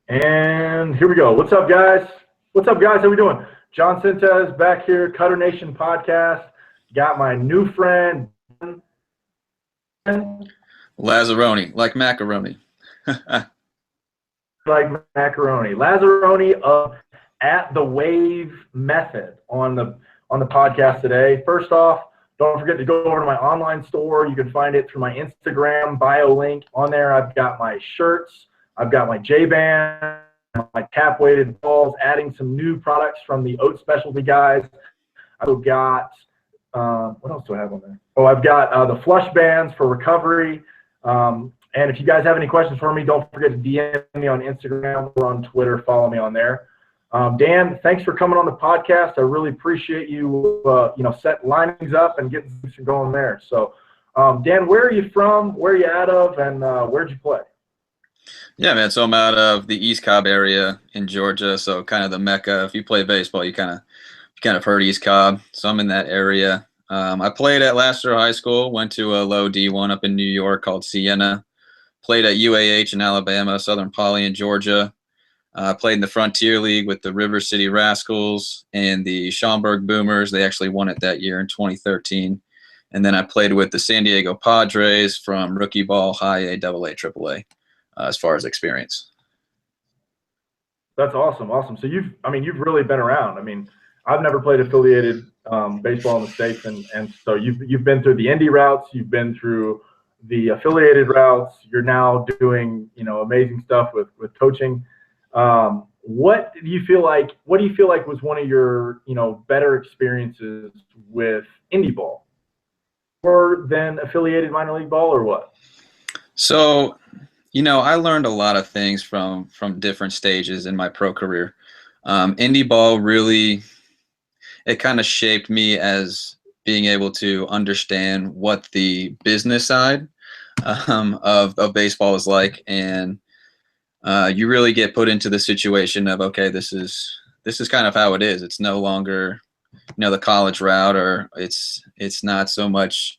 And here we go. What's up, guys? How we doing? John Sintez back here, Cutternation Podcast. Got my new friend, Lazzaroni, like macaroni. like macaroni. Lazzaroni of At the Wave Method on the podcast today. First off, don't forget to go over to my online store. You can find it through my Instagram bio link. On there, I've got my shirts. I've got my J-Band, my tap-weighted balls, adding some new products from the Oat Specialty guys. I've got, what else do I have on there? Oh, I've got the flush bands for recovery. And if you guys have any questions for me, don't forget to DM me on Instagram or on Twitter. Follow me on there. Dan, thanks for coming on the podcast. I really appreciate you, set linings up and getting things going there. So, Dan, where are you from? Where are you out of? And where'd you play? Yeah, man. So I'm out of the East Cobb area in Georgia. So kind of the Mecca. If you play baseball, you kind of heard East Cobb. So I'm in that area. I played at Lassiter High School. Went to a low D1 up in New York called Siena. Played at UAH in Alabama, Southern Poly in Georgia. Played in the Frontier League with the River City Rascals and the Schaumburg Boomers. They actually won it that year in 2013. And then I played with the San Diego Padres from rookie ball, high A, double A, triple A, as far as experience. That's awesome. So you've really been around. I mean, I've never played affiliated baseball in the States, and so you've been through the indie routes, you've been through the affiliated routes. You're now doing amazing stuff with coaching. What do you feel like was one of your better experiences with indie ball, or than affiliated minor league ball, or what? So, I learned a lot of things from different stages in my pro career. Indie ball really, it kind of shaped me as being able to understand what the business side of baseball is like, and you really get put into the situation of, okay, this is kind of how it is. It's no longer the college route, or it's not so much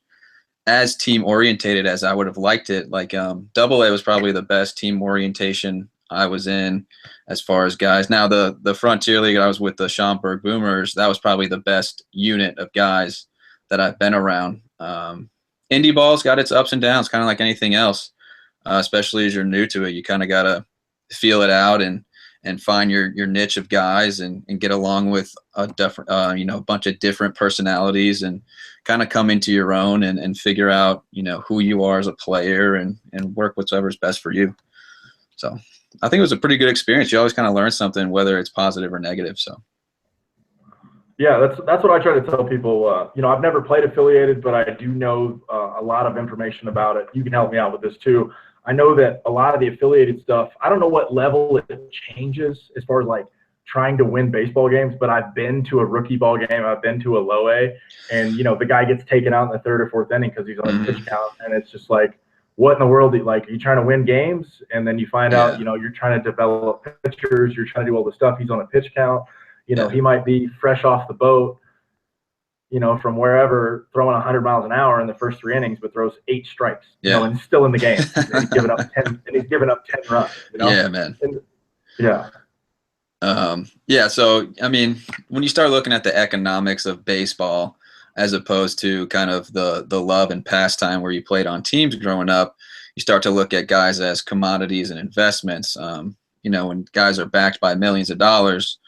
as team orientated as I would have liked it. Like double A was probably the best team orientation I was in as far as guys. Now the Frontier League, I was with the Schaumburg Boomers. That was probably the best unit of guys that I've been around. Indie ball's got its ups and downs, kind of like anything else, especially as you're new to it. You kind of got to feel it out and find your niche of guys and get along with a different, a bunch of different personalities and kind of come into your own and figure out, who you are as a player and work whatever's best for you. So I think it was a pretty good experience. You always kind of learn something, whether it's positive or negative. So. Yeah, that's what I try to tell people. I've never played affiliated, but I do know a lot of information about it. You can help me out with this too. I know that a lot of the affiliated stuff, I don't know what level it changes as far as like trying to win baseball games, but I've been to a rookie ball game, I've been to a low A, and the guy gets taken out in the third or fourth inning because he's on a pitch count, and it's just like, what in the world? Are you trying to win games? And then you find out, you're trying to develop pitchers, you're trying to do all the stuff. He's on a pitch count. He might be fresh off the boat, from wherever, throwing 100 miles an hour in the first 3 innings, but throws 8 strikes, and he's still in the game. And he's given up 10 runs. Yeah, man. Yeah. So, I mean, when you start looking at the economics of baseball, as opposed to kind of the love and pastime where you played on teams growing up, you start to look at guys as commodities and investments. When guys are backed by millions of dollars,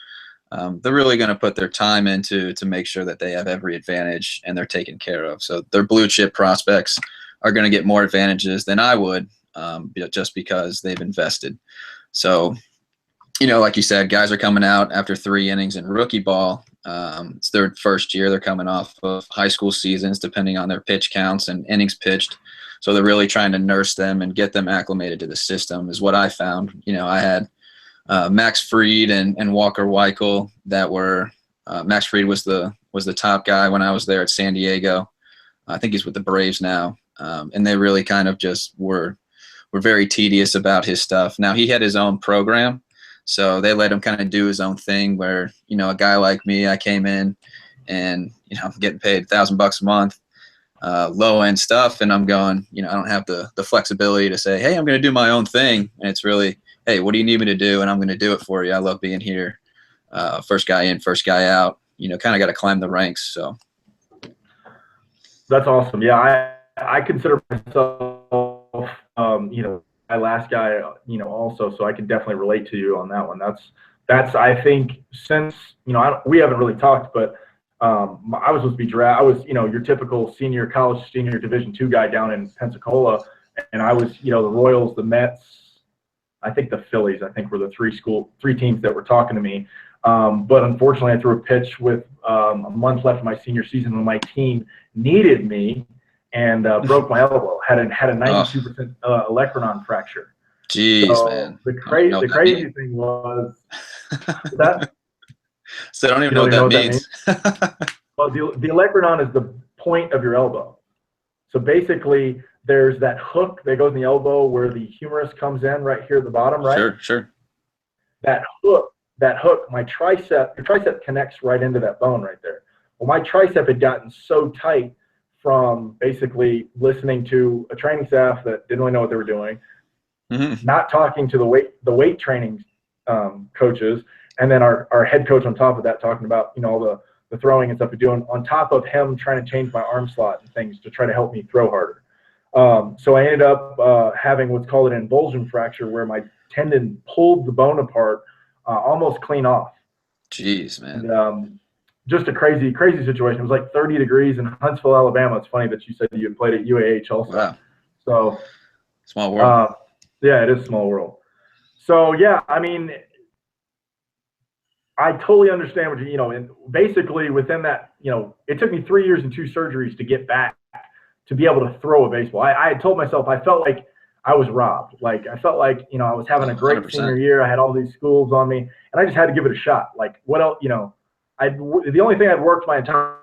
they're really going to put their time into to make sure that they have every advantage and they're taken care of. So their blue chip prospects are going to get more advantages than I would, just because they've invested. So, like you said, guys are coming out after 3 innings in rookie ball. It's their first year. They're coming off of high school seasons, depending on their pitch counts and innings pitched. So they're really trying to nurse them and get them acclimated to the system is what I found. I had Max Fried and Walker Weichel that were Max Fried was the top guy when I was there at San Diego. I think he's with the Braves now. And they really kind of just were very tedious about his stuff. Now he had his own program, so they let him kind of do his own thing where, a guy like me, I came in and, I'm getting paid $1,000 a month, low end stuff. And I'm going, I don't have the flexibility to say, hey, I'm going to do my own thing. And it's really, hey, what do you need me to do? And I'm going to do it for you. I love being here. First guy in, first guy out, kind of got to climb the ranks. So that's awesome. Yeah. I consider myself, my last guy, also, so I can definitely relate to you on that one. That's, I think since, we haven't really talked, but I was supposed to be drafted. I was, your typical college senior Division II guy down in Pensacola. And I was, the Royals, the Mets, I think the Phillies, I think were the three teams that were talking to me. But unfortunately, I threw a pitch with a month left of my senior season when my team needed me and broke my elbow. Had a 92% Electron Fracture. Jeez, So man. the crazy thing was that. So I don't even know what that means. Well, the Electron is the point of your elbow. So basically, there's that hook that goes in the elbow where the humerus comes in right here at the bottom, right? Sure. That hook, your tricep connects right into that bone right there. Well, my tricep had gotten so tight from basically listening to a training staff that didn't really know what they were doing, not talking to the weight training coaches, and then our head coach on top of that talking about, all the throwing and stuff we're doing, on top of him trying to change my arm slot and things to try to help me throw harder. So I ended up having what's called an avulsion fracture, where my tendon pulled the bone apart almost clean off. Jeez, man. And, just a crazy situation. It was like 30 degrees in Huntsville, Alabama. It's funny that you said you had played at UAH also. Wow. So small world. Yeah, it is a small world. So yeah, I mean, I totally understand what and basically within that, it took me 3 years and 2 surgeries to get back to be able to throw a baseball. I had told myself I felt like I was robbed. Like I felt like, I was having a great 100%. Senior year. I had all these schools on me, and I just had to give it a shot. Like what else, the only thing I'd worked my entire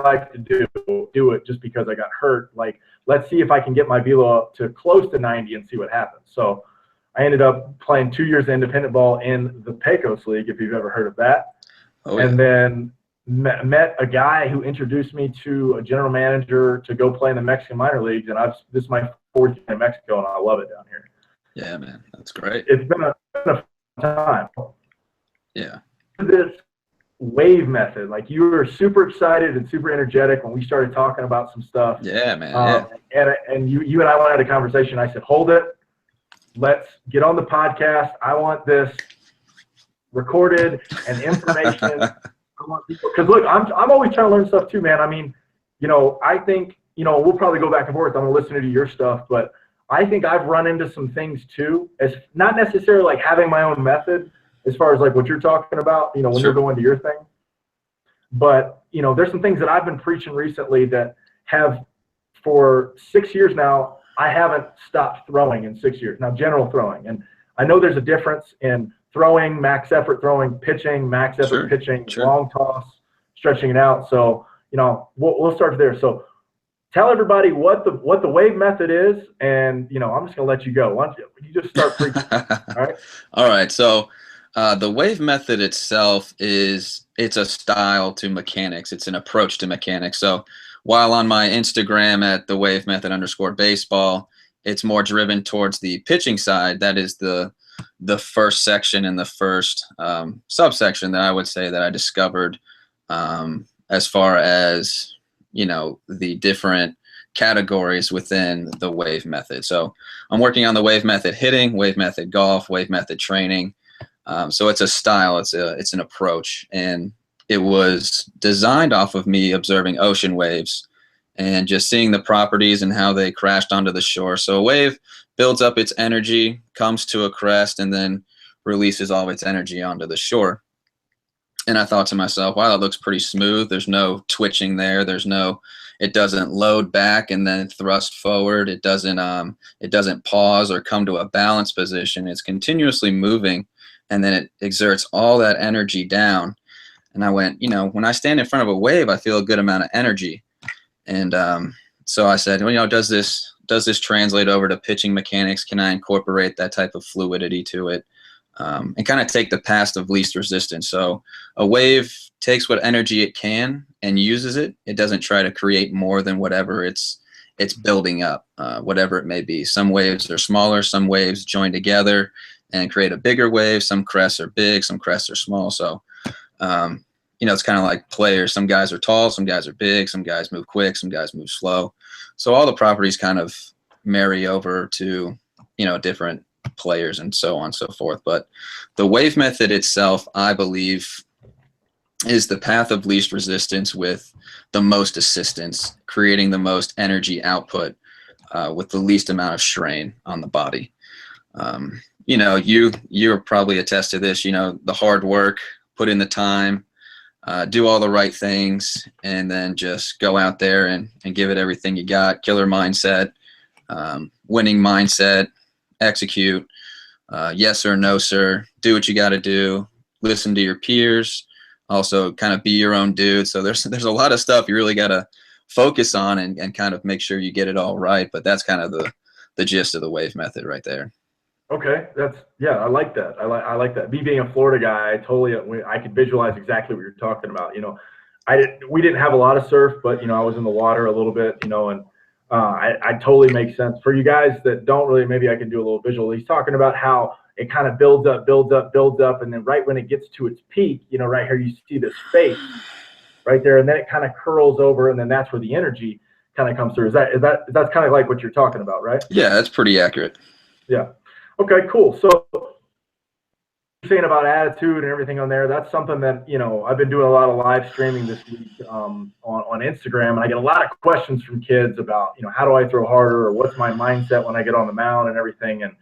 life to do it just because I got hurt. Like, let's see if I can get my velo up to close to 90 and see what happens. So I ended up playing 2 years of independent ball in the Pecos League, if you've ever heard of that. Oh, yeah. And then met a guy who introduced me to a general manager to go play in the Mexican minor leagues. And this is my 4th year in Mexico, and I love it down here. Yeah, man. That's great. It's been a fun time. Yeah. This wave method, like you were super excited and super energetic when we started talking about some stuff. Yeah, man. And you and I went had a conversation. I said, hold it, let's get on the podcast. I want this recorded and information. I want people, because look, I'm always trying to learn stuff too, man. I mean, I think we'll probably go back and forth. I'm listening to your stuff, but I think I've run into some things too, as not necessarily like having my own method, as far as like what you're talking about, when Sure. you're going to your thing. But, there's some things that I've been preaching recently that have, for 6 years now, I haven't stopped throwing in 6 years. Now, general throwing. And I know there's a difference in throwing, max effort throwing, pitching, max effort Sure. pitching, Sure. long toss, stretching it out. So, we'll start there. So tell everybody what the wave method is, and, I'm just going to let you go. Why don't you just start preaching, all right? All right. So the wave method itself it's a style to mechanics. It's an approach to mechanics. So while on my Instagram at the wave method _baseball, it's more driven towards the pitching side. That is the first section and the first subsection that I would say that I discovered as far as, the different categories within the wave method. So I'm working on the wave method hitting, wave method golf, wave method training. So it's a style, it's an approach, and it was designed off of me observing ocean waves and just seeing the properties and how they crashed onto the shore. So a wave builds up its energy, comes to a crest, and then releases all of its energy onto the shore. And I thought to myself, wow, that looks pretty smooth. There's no twitching there. It doesn't load back and then thrust forward. It doesn't pause or come to a balanced position. It's continuously moving, and then it exerts all that energy down. And I went, when I stand in front of a wave, I feel a good amount of energy. And so I said, does this translate over to pitching mechanics? Can I incorporate that type of fluidity to it? And kind of take the path of least resistance. So a wave takes what energy it can and uses it. It doesn't try to create more than whatever it's building up, whatever it may be. Some waves are smaller, some waves join together and create a bigger wave. Some crests are big, some crests are small. So, it's kind of like players. Some guys are tall, some guys are big, some guys move quick, some guys move slow. So all the properties kind of marry over to, different players and so on and so forth. But the wave method itself, I believe, is the path of least resistance with the most assistance, creating the most energy output with the least amount of strain on the body. You're probably attest to this, the hard work, put in the time, do all the right things, and then just go out there and give it everything you got. Killer mindset, winning mindset, execute, yes or no, sir, do what you got to do, listen to your peers, also kind of be your own dude. So there's a lot of stuff you really got to focus on and kind of make sure you get it all right. But that's kind of the gist of the wave method right there. Okay, I like that. I like that. Me being a Florida guy, I could visualize exactly what you're talking about. We didn't have a lot of surf, but I was in the water a little bit, and I totally makes sense for you guys that don't really. Maybe I can do a little visual. He's talking about how it kind of builds up, and then right when it gets to its peak, right here you see this face right there, and then it kind of curls over, and then that's where the energy kind of comes through. That's kind of like what you're talking about, right? Yeah, that's pretty accurate. Yeah. Okay, cool. So saying about attitude and everything on there, that's something that, I've been doing a lot of live streaming this week on Instagram, and I get a lot of questions from kids about, how do I throw harder, or what's my mindset when I get on the mound and everything. And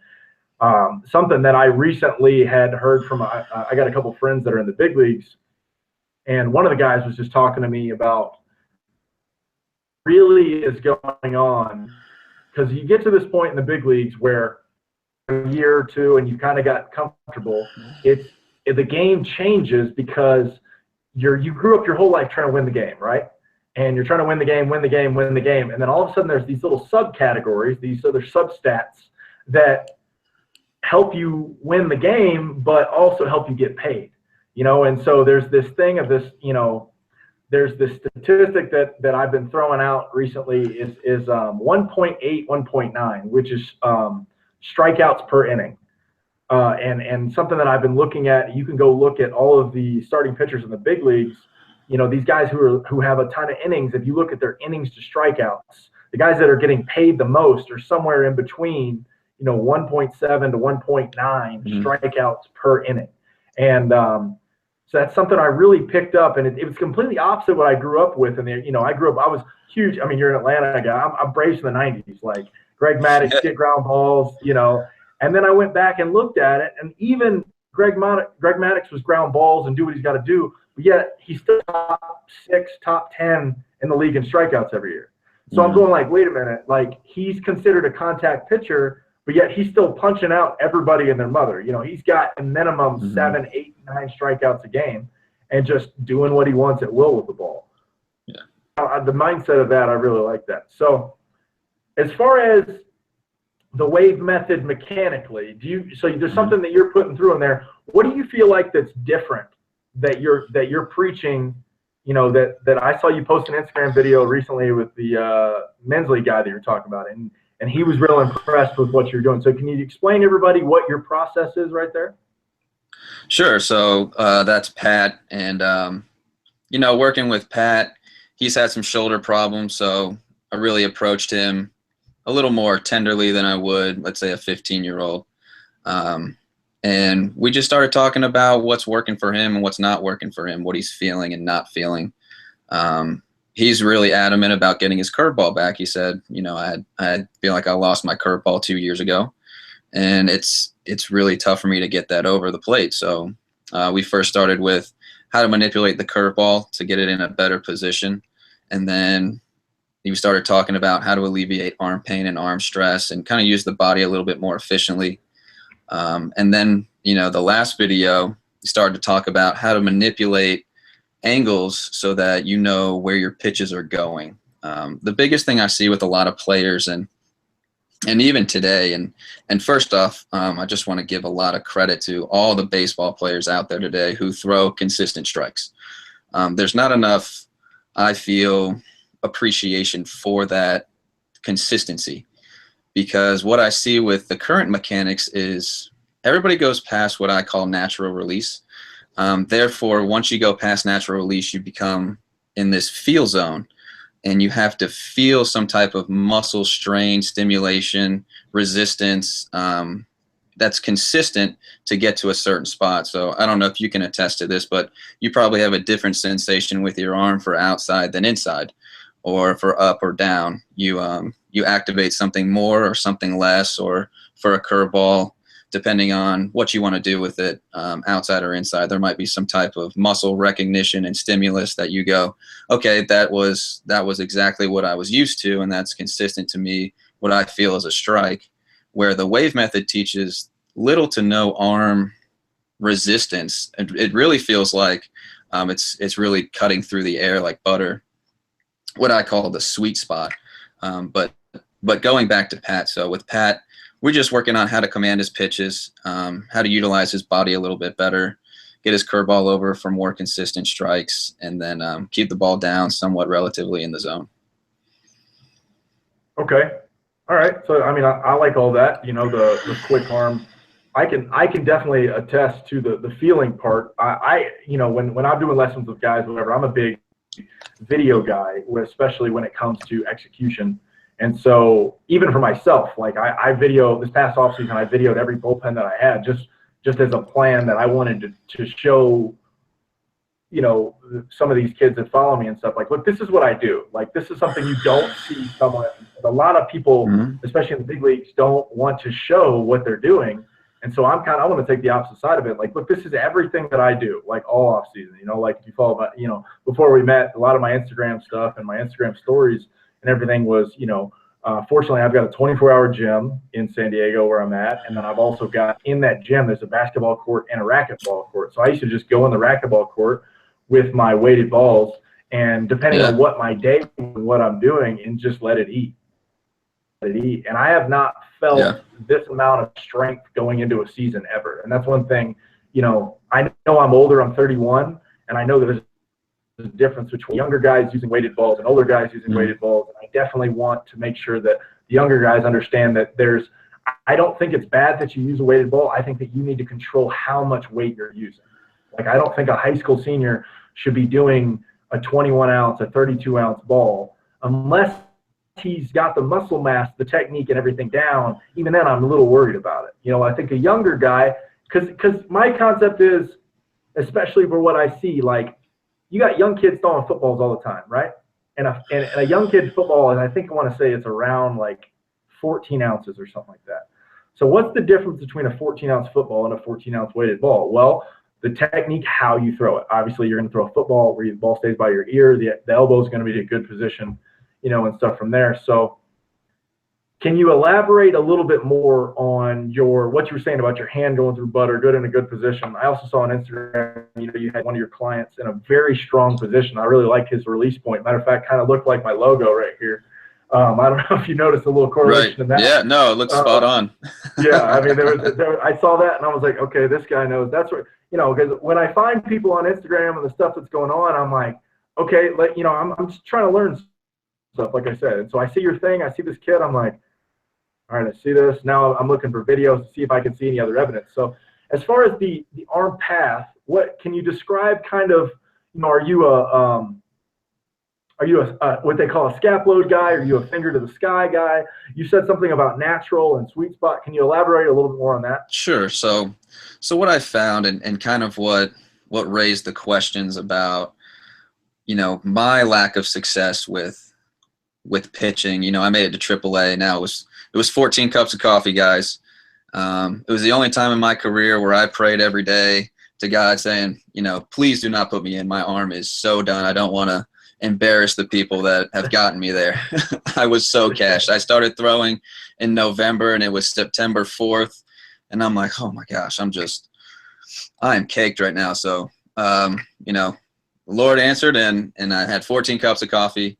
something that I recently had heard from, I got a couple friends that are in the big leagues, and one of the guys was just talking to me about really is going on, because you get to this point in the big leagues where a year or two and you kind of got comfortable, the game changes because you grew up your whole life trying to win the game, right? And you're trying to win the game, and then all of a sudden there's these little subcategories, these other substats that help you win the game but also help you get paid, and so there's this thing of this, there's this statistic that I've been throwing out recently is 1.8, 1.9, which is strikeouts per inning, and something that I've been looking at. You can go look at all of the starting pitchers in the big leagues. These guys who have a ton of innings. If you look at their innings to strikeouts, the guys that are getting paid the most are somewhere in between, 1.7 to 1.9 strikeouts per inning, and so that's something I really picked up, and it was completely opposite what I grew up with. And I was huge. I mean, you're an Atlanta guy. I'm Braves in the '90s, like Greg Maddux, get ground balls, and then I went back and looked at it, and even Greg Maddux was ground balls and do what he's got to do, but yet he's still top 6, top 10 in the league in strikeouts every year. So I'm going like, wait a minute, like he's considered a contact pitcher, but yet he's still punching out everybody and their mother. He's got a minimum 7, 8, 9 strikeouts a game and just doing what he wants at will with the ball. Yeah. The mindset of that, I really like that. So as far as the wave method mechanically, there's something that you're putting through in there. What do you feel like that's different that you're preaching? That I saw you post an Instagram video recently with the men's league guy that you're talking about, and he was real impressed with what you're doing. So can you explain to everybody what your process is right there? Sure. So that's Pat, and working with Pat, he's had some shoulder problems, so I really approached him a little more tenderly than I would, let's say, a 15-year-old. And we just started talking about what's working for him and what's not working for him, what he's feeling and not feeling. He's really adamant about getting his curveball back. He said, I feel like I lost my curveball 2 years ago, and it's really tough for me to get that over the plate. So we first started with how to manipulate the curveball to get it in a better position. And then we started talking about how to alleviate arm pain and arm stress and kind of use the body a little bit more efficiently. And then, the last video, we started to talk about how to manipulate angles so that you know where your pitches are going. The biggest thing I see with a lot of players and even today, and first off, I just want to give a lot of credit to all the baseball players out there today who throw consistent strikes. There's not enough, I feel, appreciation for that consistency, because what I see with the current mechanics is everybody goes past what I call natural release. Therefore, once you go past natural release, you become in this feel zone, and you have to feel some type of muscle strain, stimulation, resistance that's consistent to get to a certain spot. So I don't know if you can attest to this, but you probably have a different sensation with your arm for outside than inside, or for up or down. You activate something more or something less, or for a curveball, depending on what you want to do with it, outside or inside. There might be some type of muscle recognition and stimulus that you go, okay, that was exactly what I was used to, and that's consistent to me, what I feel is a strike. Where the wave method teaches little to no arm resistance. It really feels like it's really cutting through the air like butter, what I call the sweet spot. But going back to Pat, so with Pat, we're just working on how to command his pitches, how to utilize his body a little bit better, get his curveball over for more consistent strikes, and then keep the ball down somewhat relatively in the zone. Okay. All right. So, I mean, I like all that, the quick arm. I can definitely attest to the feeling part. When I'm doing lessons with guys, whatever, I'm a big video guy, especially when it comes to execution. And so even for myself, like I video this past offseason, I videoed every bullpen that I had just as a plan that I wanted to show, some of these kids that follow me and stuff, like, look, this is what I do. Like, this is something you don't see someone, a lot of people, especially in the big leagues, don't want to show what they're doing. And so I want to take the opposite side of it. Like, look, this is everything that I do, like all off season, like if you follow my, before we met, a lot of my Instagram stuff and my Instagram stories and everything was, fortunately I've got a 24-hour gym in San Diego where I'm at. And then I've also got in that gym, there's a basketball court and a racquetball court. So I used to just go in the racquetball court with my weighted balls, and depending on what my day and what I'm doing, and just let it eat. And I have not felt this amount of strength going into a season ever. And that's one thing, I know I'm older, I'm 31, and I know that there's a difference between younger guys using weighted balls and older guys using weighted balls. And I definitely want to make sure that the younger guys understand that I don't think it's bad that you use a weighted ball. I think that you need to control how much weight you're using. Like, I don't think a high school senior should be doing a 21-ounce, a 32-ounce ball unless he's got the muscle mass, the technique, and everything down. Even then, I'm a little worried about it. I think a younger guy, because my concept is, especially for what I see, like, you got young kids throwing footballs all the time, right? And a young kid's football, and I think I want to say it's around like 14 ounces or something like that. So what's the difference between a 14-ounce football and a 14-ounce weighted ball? Well, the technique, how you throw it. Obviously, you're going to throw a football where the ball stays by your ear. The elbow is going to be in a good position, and stuff from there. So can you elaborate a little bit more on what you were saying about your hand going through butter, good in a good position? I also saw on Instagram, you had one of your clients in a very strong position. I really like his release point. Matter of fact, kind of looked like my logo right here. I don't know if you noticed a little correlation in that. Yeah, no, it looks spot on. Yeah, I mean, I saw that and I was like, okay, this guy knows. That's what, because when I find people on Instagram and the stuff that's going on, I'm like, okay, I'm just trying to learn stuff, like I said. And so I see your thing, I see this kid, I'm like, all right, I see this. Now I'm looking for videos to see if I can see any other evidence. So as far as the arm path, what can you describe kind of, are you a what they call a scap load guy? Are you a finger to the sky guy? You said something about natural and sweet spot. Can you elaborate a little bit more on that? Sure. So what I found and kind of what raised the questions about, my lack of success with pitching. I made it to AAA. Now it was 14 cups of coffee, guys. It was the only time in my career where I prayed every day to God saying, please do not put me in. My arm is so done. I don't want to embarrass the people that have gotten me there. I was so cashed. I started throwing in November and it was September 4th. And I'm like, oh my gosh, I am caked right now. So, the Lord answered and I had 14 cups of coffee.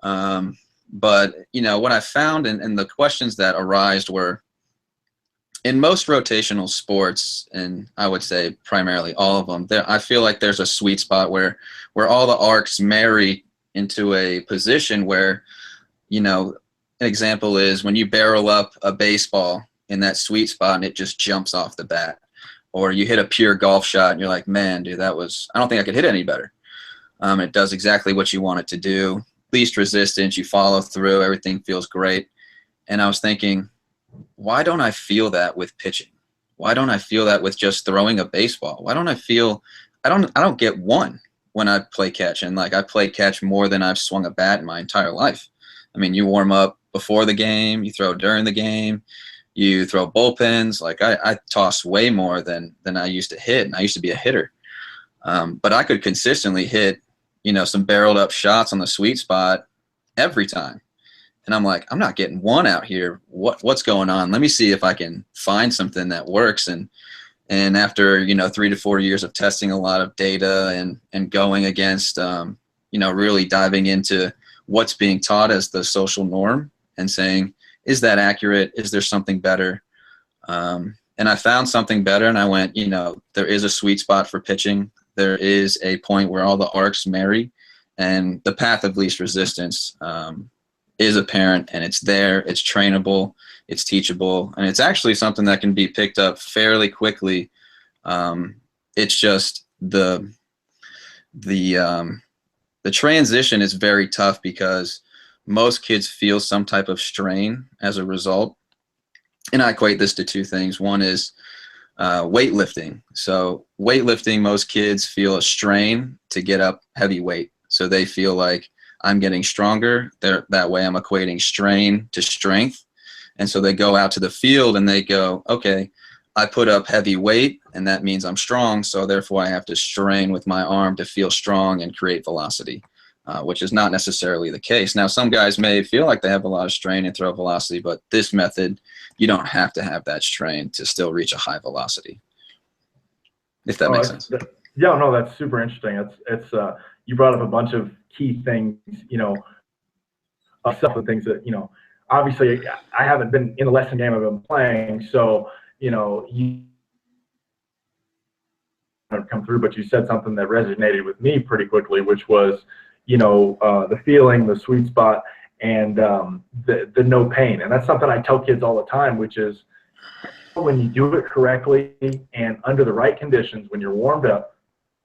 But, what I found and the questions that arised were, in most rotational sports, and I would say primarily all of them, I feel like there's a sweet spot where all the arcs marry into a position where, an example is when you barrel up a baseball in that sweet spot and it just jumps off the bat. Or you hit a pure golf shot and you're like, man, dude, I don't think I could hit any better. It does exactly what you want it to do. Least resistance, you follow through, everything feels great. And I was thinking, why don't I feel that with pitching? Why don't I feel that with just throwing a baseball? Why don't I feel I don't get one when I play catch, and like I play catch more than I've swung a bat in my entire life. I mean, you warm up before the game, you throw during the game, you throw bullpens. Like I toss way more than I used to hit, and I used to be a hitter. But I could consistently hit, some barreled up shots on the sweet spot every time. And I'm like, I'm not getting one out here. What's going on? Let me see if I can find something that works. And after, 3 to 4 years of testing a lot of data and going against, really diving into what's being taught as the social norm and saying, is that accurate? Is there something better? And I found something better, and I went, there is a sweet spot for pitching. There is a point where all the arcs marry, and the path of least resistance is apparent, and it's there, it's trainable, it's teachable, and it's actually something that can be picked up fairly quickly. It's just the transition is very tough because most kids feel some type of strain as a result. And I equate this to two things. One is weightlifting. So weightlifting, most kids feel a strain to get up heavy weight. So they feel like I'm getting stronger. That way I'm equating strain to strength. And so they go out to the field and they go, okay, I put up heavy weight and that means I'm strong. So therefore I have to strain with my arm to feel strong and create velocity, which is not necessarily the case. Now, some guys may feel like they have a lot of strain and throw velocity, but this method, you don't have to have that strain to still reach a high velocity, if that makes sense. Yeah, no, that's super interesting. It's you brought up a bunch of key things, stuff and things that, obviously I haven't been in the lesson game I've been playing. So, you come through, but you said something that resonated with me pretty quickly, which was, the feeling, the sweet spot, and the no pain. And that's something I tell kids all the time, which is when you do it correctly and under the right conditions, when you're warmed up,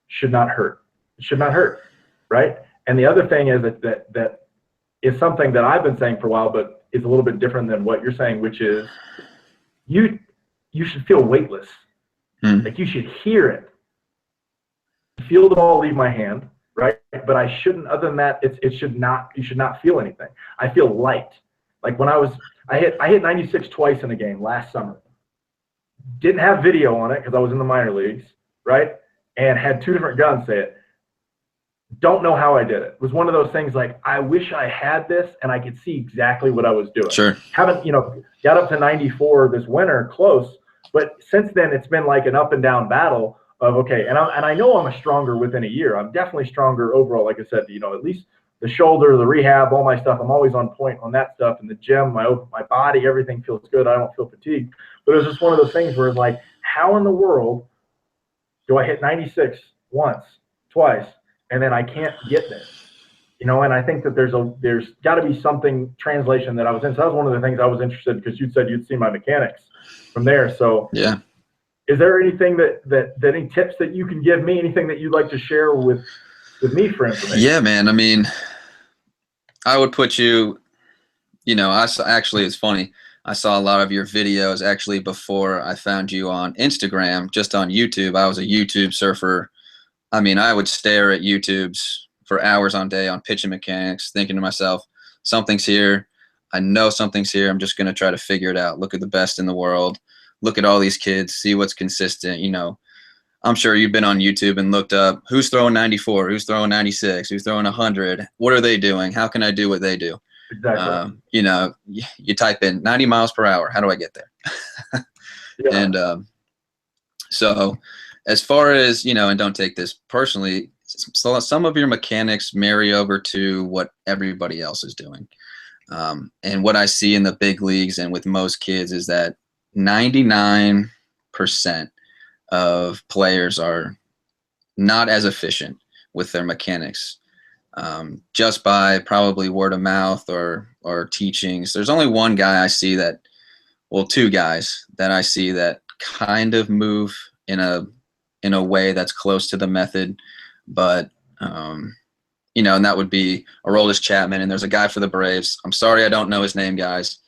should not hurt. It should not hurt, right? And the other thing is that is something that I've been saying for a while, but it's a little bit different than what you're saying, which is you should feel weightless. Like you should hear it. Feel the ball leave my hand, right? But I shouldn't, other than that, you should not feel anything. I feel light. Like when I hit 96 twice in a game last summer. Didn't have video on it because I was in the minor leagues, right? And had two different guns say it. Don't know how I did it. It was one of those things like, I wish I had this and I could see exactly what I was doing. Sure. Haven't, got up to 94 this winter, close. But since then, it's been like an up and down battle of, okay, and I know I'm a stronger within a year. I'm definitely stronger overall. Like I said, at least the shoulder, the rehab, all my stuff, I'm always on point on that stuff. In the gym, my body, everything feels good. I don't feel fatigued. But it was just one of those things where it's like, how in the world do I hit 96 once, twice, and then I can't get there? And I think that there's got to be something translation that I was in. So that was one of the things I was interested in, because you said you'd see my mechanics from there. So yeah. Is there anything that any tips that you can give me, anything that you'd like to share with me for information? Yeah, man. I mean, I would put you, actually, it's funny. I saw a lot of your videos actually before I found you on Instagram, just on YouTube. I was a YouTube surfer. I mean, I would stare at YouTubes for hours on day on pitching mechanics, thinking to myself, something's here. I know something's here. I'm just going to try to figure it out. Look at the best in the world. Look at all these kids, see what's consistent. I'm sure you've been on YouTube and looked up who's throwing 94, who's throwing 96, who's throwing 100. What are they doing? How can I do what they do? Exactly. You type in 90 miles per hour. How do I get there? Yeah. And so as far as, and don't take this personally, so some of your mechanics marry over to what everybody else is doing. And what I see in the big leagues and with most kids is that 99% of players are not as efficient with their mechanics, just by probably word of mouth or teachings. There's only one guy I see that two guys that I see that kind of move in a way that's close to the method, but you know, and that would be Aroldis Chapman, and there's a guy for the Braves. I'm sorry I don't know his name, guys,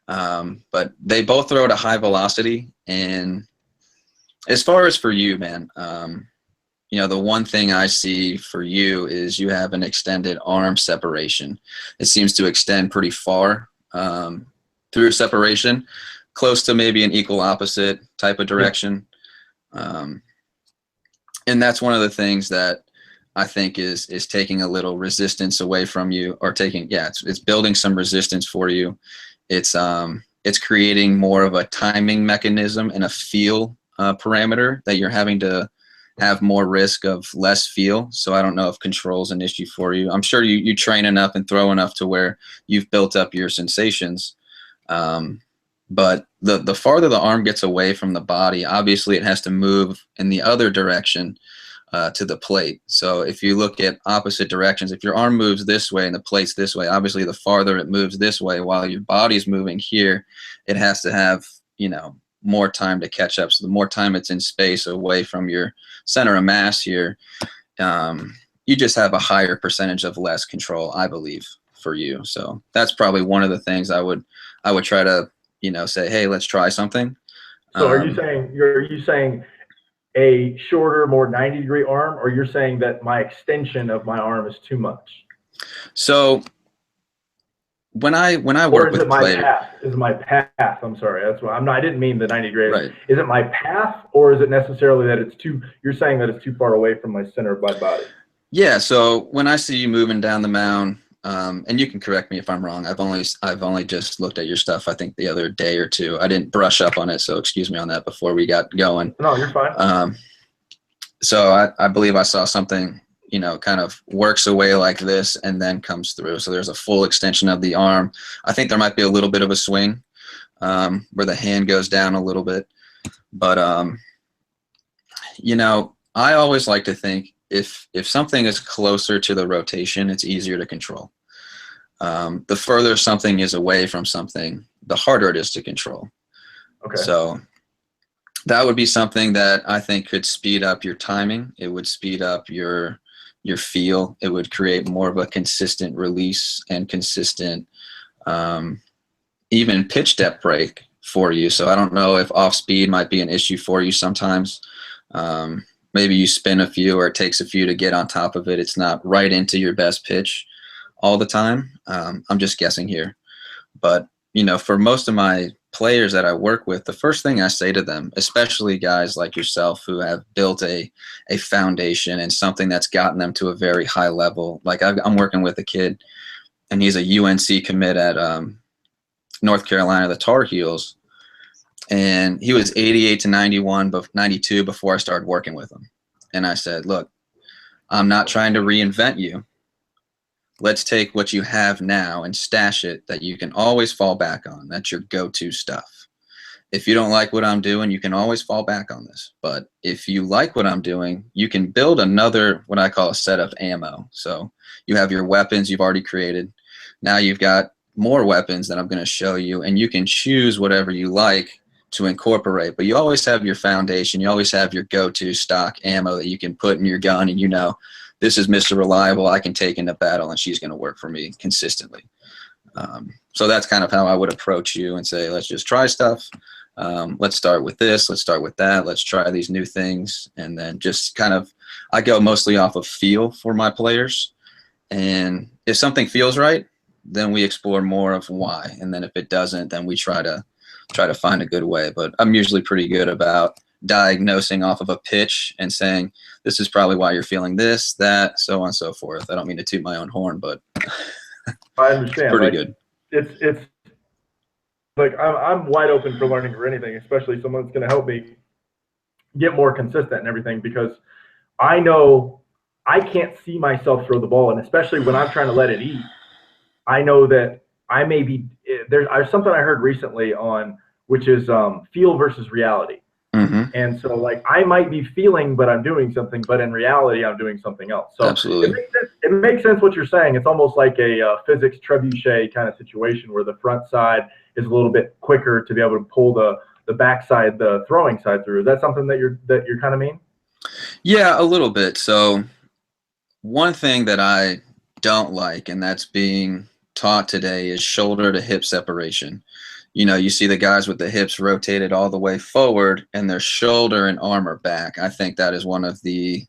but they both throw at a high velocity. And as far as for you, man, you know, the one thing I see for you is you have an extended arm separation. It seems to extend pretty far through separation, close to maybe an equal opposite type of direction. And that's one of the things that I think is taking a little resistance away from you, or taking, it's building some resistance for you. It's creating more of a timing mechanism and a feel parameter that you're having to have more risk of less feel. So I don't know if control is an issue for you. I'm sure you train enough and throw enough to where you've built up your sensations. But the farther the arm gets away from the body, obviously it has to move in the other direction to the plate. So if you look at opposite directions, if your arm moves this way and the plate's this way, obviously the farther it moves this way while your body's moving here, it has to have, you know, more time to catch up. So the more time it's in space away from your center of mass here, you just have a higher percentage of less control, I believe, for you. So that's probably one of the things I would try to, you know, say, hey, let's try something. So are you saying a shorter, more 90-degree arm, or you're saying that my extension of my arm is too much? So when I work with players, is my path? I'm sorry, that's what I didn't mean the 90 degree. Right. Is it my path, or is it necessarily that it's too? You're saying that it's too far away from my center of my body? Yeah. So when I see you moving down the mound, and you can correct me if I'm wrong. I've only just looked at your stuff, I think, the other day or two. I didn't brush up on it, so excuse me on that before we got going. No, you're fine. So I believe I saw something, you know, kind of works away like this and then comes through. So there's a full extension of the arm. I think there might be a little bit of a swing where the hand goes down a little bit. But, you know, I always like to think if something is closer to the rotation, it's easier to control. The further something is away from something, the harder it is to control. Okay. So that would be something that I think could speed up your timing. It would speed up your feel. It would create more of a consistent release and consistent even pitch depth break for you. So I don't know if off speed might be an issue for you sometimes. Maybe you spin a few, or it takes a few to get on top of it. It's not right into your best pitch all the time. I'm just guessing here. But, you know, for most of my players that I work with, the first thing I say to them, especially guys like yourself who have built a foundation and something that's gotten them to a very high level. Like I'm working with a kid, and he's a UNC commit at North Carolina, the Tar Heels. And he was 88 to 92 before I started working with him. And I said, look, I'm not trying to reinvent you. Let's take what you have now and stash it that you can always fall back on. That's your go-to stuff. If you don't like what I'm doing, you can always fall back on this. But if you like what I'm doing, you can build another, what I call a set of ammo. So you have your weapons you've already created. Now you've got more weapons that I'm going to show you, and you can choose whatever you like to incorporate, but you always have your foundation. You always have your go-to stock ammo that you can put in your gun, and you know, this is Mr. Reliable. I can take into battle, and she's going to work for me consistently. So that's kind of how I would approach you and say, let's just try stuff. Let's start with this. Let's start with that. Let's try these new things. And then just kind of, I go mostly off of feel for my players. And if something feels right, then we explore more of why. And then if it doesn't, then we try to find a good way. But I'm usually pretty good about diagnosing off of a pitch and saying, this is probably why you're feeling this, that, so on and so forth. I don't mean to toot my own horn, but I understand. Pretty good. It's like I'm wide open for learning for anything, especially someone that's going to help me get more consistent and everything, because I know I can't see myself throw the ball, and especially when I'm trying to let it eat, I know that I may be there's something I heard recently on, which is feel versus reality. Mm-hmm. And so like I might be feeling, but I'm doing something, but in reality, I'm doing something else. So Absolutely. it makes sense what you're saying. It's almost like a physics trebuchet kind of situation where the front side is a little bit quicker to be able to pull the backside, the throwing side through. Is that something that you're kind of mean? Yeah, a little bit. So one thing that I don't like, and that's being taught today, is shoulder to hip separation. You see the guys with the hips rotated all the way forward and their shoulder and arm are back. I think that is one of the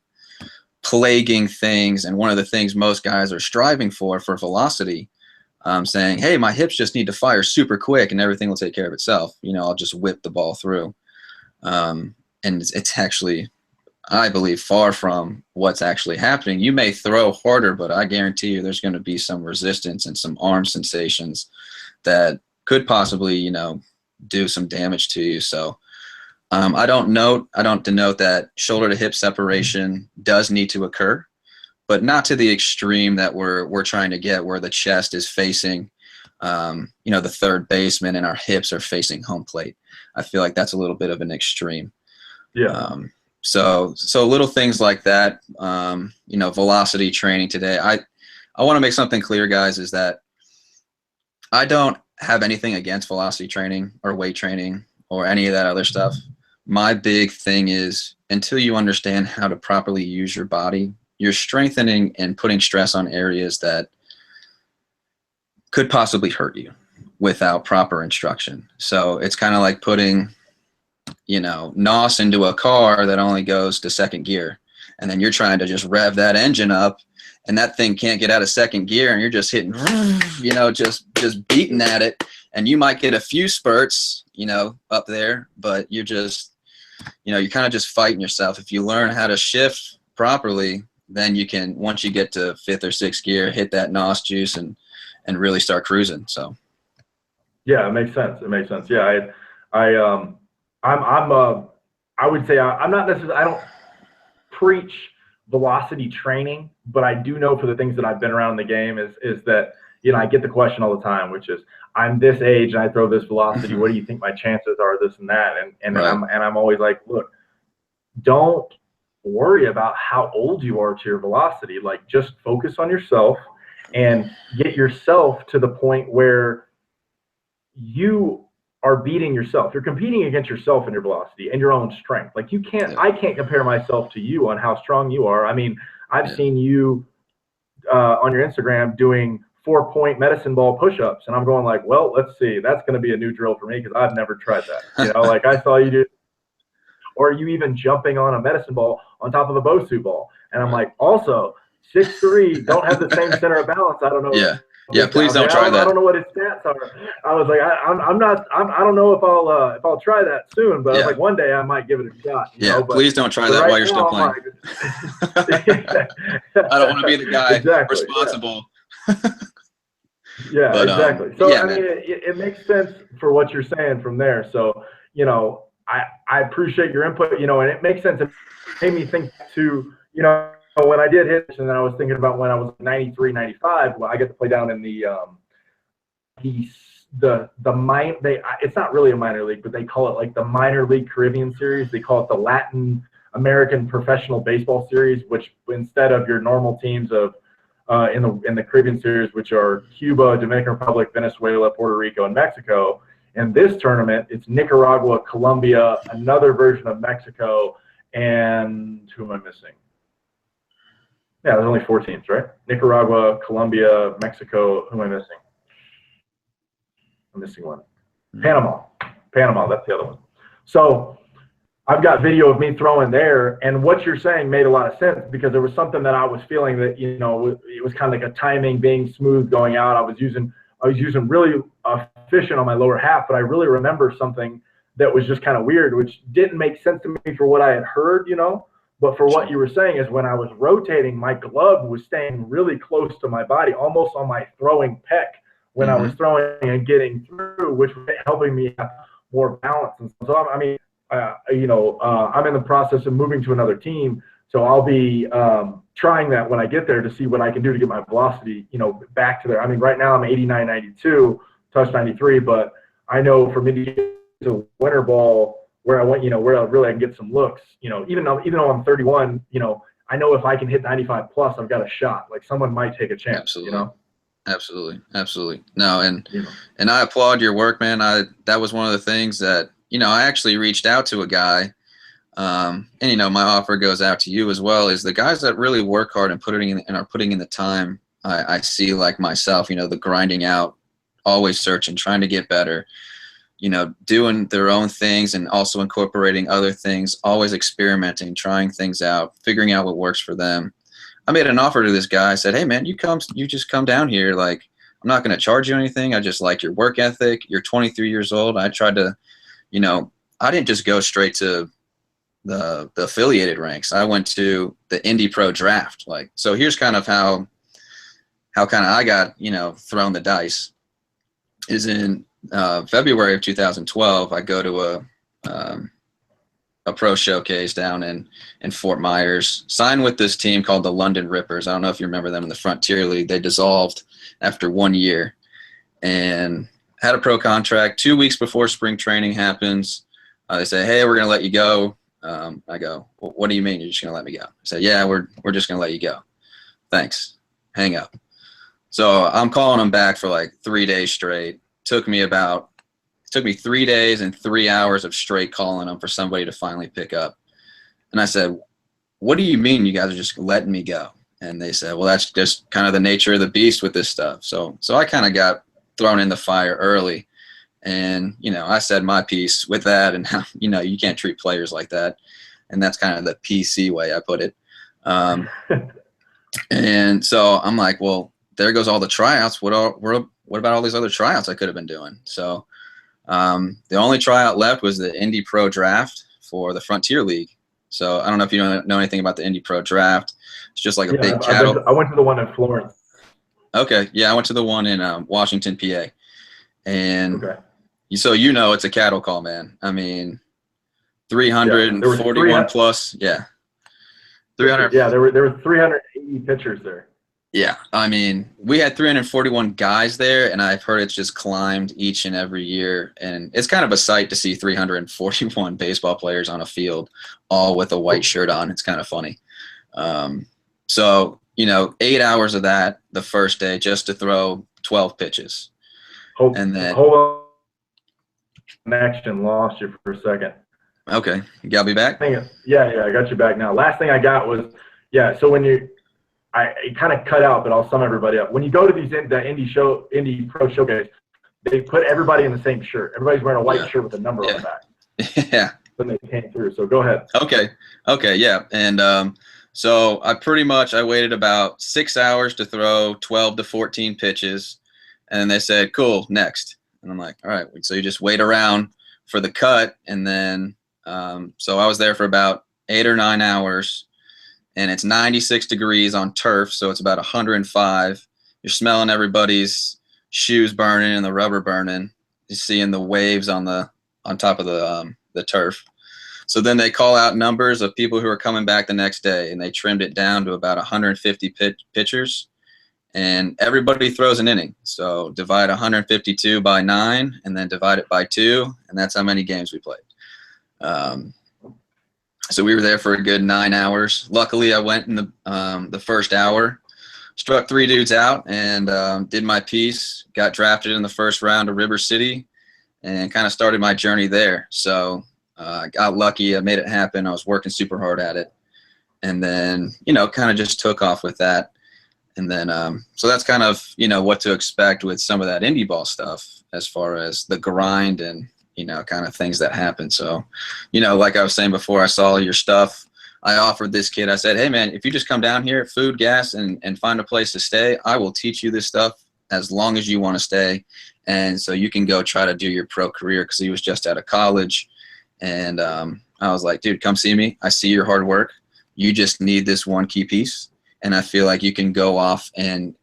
plaguing things, and one of the things most guys are striving for velocity, saying, hey, my hips just need to fire super quick and everything will take care of itself. I'll just whip the ball through. And it's actually, I believe, far from what's actually happening. You may throw harder, but I guarantee you there's going to be some resistance and some arm sensations that could possibly, do some damage to you. So I don't denote that shoulder to hip separation does need to occur, but not to the extreme that we're trying to get, where the chest is facing, the third baseman and our hips are facing home plate. I feel like that's a little bit of an extreme. Yeah. So little things like that, velocity training today. I want to make something clear, guys, is that I don't have anything against velocity training or weight training or any of that other stuff. My big thing is, until you understand how to properly use your body, you're strengthening and putting stress on areas that could possibly hurt you without proper instruction. So it's kind of like putting, NOS into a car that only goes to second gear, and then you're trying to just rev that engine up, and that thing can't get out of second gear, and you're just hitting, just beating at it, and you might get a few spurts, up there, but you're just, you're kind of just fighting yourself. If you learn how to shift properly, then you can, once you get to fifth or sixth gear, hit that NOS juice and really start cruising. So. Yeah, it makes sense. Yeah, I would say I'm not necessarily, I don't preach velocity training, but I do know for the things that I've been around in the game is that, I get the question all the time, which is, I'm this age and I throw this velocity. What do you think my chances are, this and that? And right. I'm always like, look, don't worry about how old you are to your velocity. Like, just focus on yourself and get yourself to the point where you are beating yourself. You're competing against yourself and your velocity and your own strength. Like, I can't compare myself to you on how strong you are. I mean, I've seen you on your Instagram doing 4-point medicine ball push-ups, and I'm going like, well, let's see, that's going to be a new drill for me because I've never tried that. Like I saw you do, or you even jumping on a medicine ball on top of a BOSU ball, and I'm like, also 6'3", don't have the same center of balance. I don't know. Yeah, please don't try that. I don't know what his stats are. I was like, I don't know if I'll try that soon, but I was like, one day I might give it a shot. But please don't try that while you're still playing. I don't want to be the guy responsible. Yeah, but, exactly. So I mean, it makes sense for what you're saying from there. So I appreciate your input. And it makes sense. It made me think to when I did hit, and then I was thinking about when I was 93, 95. Well, I get to play down in it's not really a minor league, but they call it like the Minor League Caribbean Series. They call it the Latin American Professional Baseball Series, which instead of your normal teams of in the Caribbean Series, which are Cuba, Dominican Republic, Venezuela, Puerto Rico, and Mexico. In this tournament, it's Nicaragua, Colombia, another version of Mexico, and who am I missing? Yeah, there's only 4 teams, right? Nicaragua, Colombia, Mexico. Who am I missing? I'm missing one. Panama, that's the other one. So I've got video of me throwing there, and what you're saying made a lot of sense because there was something that I was feeling that, it was kind of like a timing, being smooth going out. I was using really efficient on my lower half, but I really remember something that was just kind of weird, which didn't make sense to me for what I had heard, But for what you were saying is when I was rotating, my glove was staying really close to my body, almost on my throwing pec when I was throwing and getting through, which was helping me have more balance. And so, I'm in the process of moving to another team, so I'll be trying that when I get there to see what I can do to get my velocity, back to there. I mean, right now I'm 89, 92, touch 93, but I know for me to get to winter ball where I want, where I can get some looks, even though I'm 31, I know if I can hit 95 plus, I've got a shot. Like someone might take a chance, Absolutely. Absolutely. No, and I applaud your work, man. That was one of the things that, I actually reached out to a guy, and my offer goes out to you as well, is the guys that really work hard and are putting in the time. I see, like myself, the grinding out, always searching, trying to get better, doing their own things and also incorporating other things, always experimenting, trying things out, figuring out what works for them. I made an offer to this guy. I said, hey man, you just come down here. Like, I'm not going to charge you anything. I just like your work ethic. You're 23 years old. I tried to, I didn't just go straight to the affiliated ranks. I went to the Indie Pro draft. Like, so here's kind of how kind of I got, thrown the dice is in February of 2012. I go to a pro showcase down in Fort Myers, signed with this team called the London Rippers. I don't know if you remember them in the Frontier League. They dissolved after 1 year and had a pro contract. 2 weeks before spring training happens, they say, hey, we're going to let you go. I go, well, what do you mean you're just going to let me go? I say, yeah, we're just going to let you go. Thanks. Hang up. So I'm calling them back for like 3 days straight. Took me 3 days and 3 hours of straight calling them for somebody to finally pick up. And I said, what do you mean you guys are just letting me go? And they said, well, that's just kind of the nature of the beast with this stuff. So I kind of got thrown in the fire early. And, I said my piece with that and how, you can't treat players like that. And that's kind of the PC way I put it. And so I'm like, well, there goes all the tryouts. What about all these other tryouts I could have been doing? So the only tryout left was the Indie Pro draft for the Frontier League. So I don't know if you know anything about the Indie Pro draft. It's just like a big cattle. I went to the one in Florence. Okay. Yeah, I went to the one in Washington, PA. And so it's a cattle call, man. I mean, 341 plus. Yeah. 300. Yeah, there were 380 pitchers there. Yeah, I mean, we had 341 guys there, and I've heard it's just climbed each and every year. And it's kind of a sight to see 341 baseball players on a field, all with a white shirt on. It's kind of funny. So, 8 hours of that the first day just to throw 12 pitches. Hold on. Connection lost you for a second. Okay, you got me back? Yeah, I got you back now. Last thing I got was, so when it kind of cut out, but I'll sum everybody up. When you go to the Indie Pro Showcase, they put everybody in the same shirt. Everybody's wearing a white shirt with a number on the back. Yeah. When they came through. So go ahead. Okay, yeah. And so I waited about 6 hours to throw 12 to 14 pitches. And then they said, cool, next. And I'm like, all right. So you just wait around for the cut. And then so I was there for about 8 or 9 hours. And it's 96 degrees on turf, so it's about 105. You're smelling everybody's shoes burning and the rubber burning. You're seeing the waves on top of the turf. So then they call out numbers of people who are coming back the next day, and they trimmed it down to about 150 pitchers. And everybody throws an inning. So divide 152 by 9, and then divide it by 2, and that's how many games we played. So we were there for a good 9 hours. Luckily, I went in the first hour, struck 3 dudes out, and did my piece. Got drafted in the first round to River City, and kind of started my journey there. So I got lucky. I made it happen. I was working super hard at it, and then kind of just took off with that. And then so that's kind of what to expect with some of that indie ball stuff as far as the grind and kind of things that happen. So, like I was saying before, I saw your stuff. I offered this kid, I said, hey man, if you just come down here, food, gas, and find a place to stay, I will teach you this stuff as long as you want to stay. And so you can go try to do your pro career, because he was just out of college. And I was like, dude, come see me. I see your hard work. You just need this one key piece. And I feel like you can go off and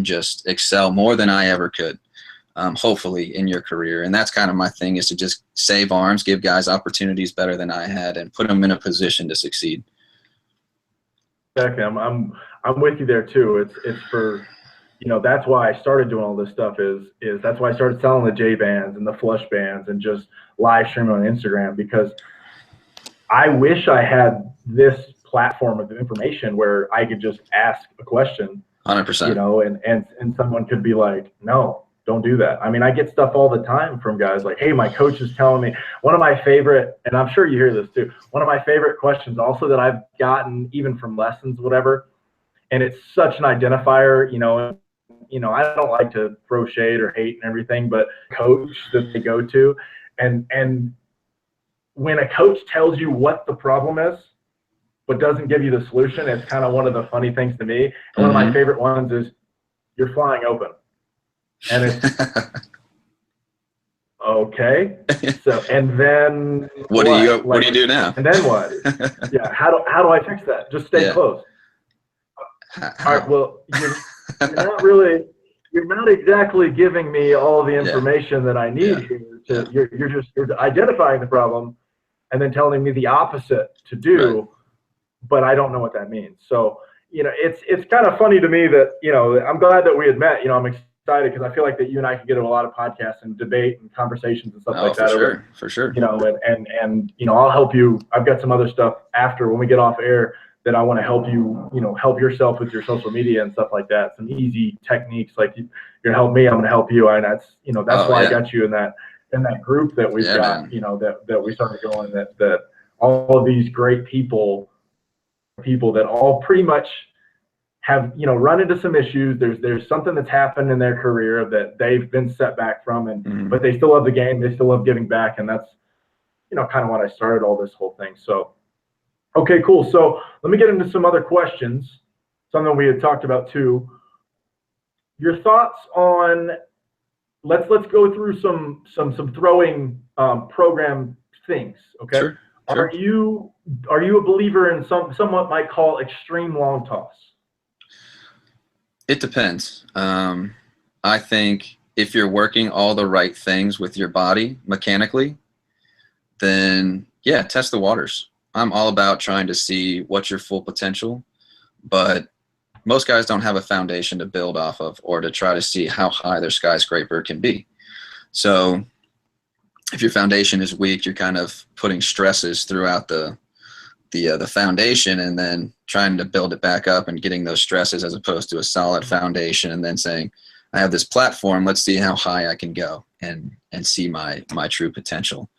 just excel more than I ever could. Hopefully in your career. And that's kind of my thing, is to just save arms, give guys opportunities better than I had, and put them in a position to succeed. Exactly. I'm with you there too. It's for that's why I started doing all this stuff is that's why I started selling the J bands and the flush bands and just live streaming on Instagram, because I wish I had this platform of information where I could just ask a question, 100%. And someone could be like, no, don't do that. I mean, I get stuff all the time from guys like, hey, my coach is telling me. One of my favorite, and I'm sure you hear this too, one of my favorite questions also that I've gotten even from lessons, whatever, and it's such an identifier, I don't like to throw shade or hate and everything, but coach that they go to, and when a coach tells you what the problem is, but doesn't give you the solution, it's kind of one of the funny things to me. And one of my favorite ones is, you're flying open. And it's, okay. So, and then what do you do now? And then what? Yeah. How do I fix that? Just stay close. All right. Well, you're not exactly giving me all the information that I need here. You're identifying the problem and then telling me the opposite to do, but I don't know what that means. So, it's kind of funny to me that, I'm glad that we had met. I'm excited because I feel like that you and I could get a lot of podcasts and debate and conversations and stuff like that. For sure. And I'll help you. I've got some other stuff after when we get off air that I want to help you, help yourself with your social media and stuff like that. Some easy techniques, like you're gonna help me, I'm gonna help you, and that's why I got you in that group that we've got, that we started going. That all of these great people that all pretty much have run into some issues. There's something that's happened in their career that they've been set back from, and but they still love the game. They still love giving back, and that's kind of what I started all this whole thing. So. Okay, cool. So let me get into some other questions, something we had talked about too. Your thoughts on, let's go through some throwing program things. Okay. Sure. Are you a believer in somewhat might call extreme long toss? It depends. I think if you're working all the right things with your body mechanically, then yeah, test the waters. I'm all about trying to see what's your full potential, but most guys don't have a foundation to build off of or to try to see how high their skyscraper can be. So if your foundation is weak, you're kind of putting stresses throughout the foundation and then trying to build it back up and getting those stresses as opposed to a solid foundation and then saying, I have this platform, let's see how high I can go and see my true potential.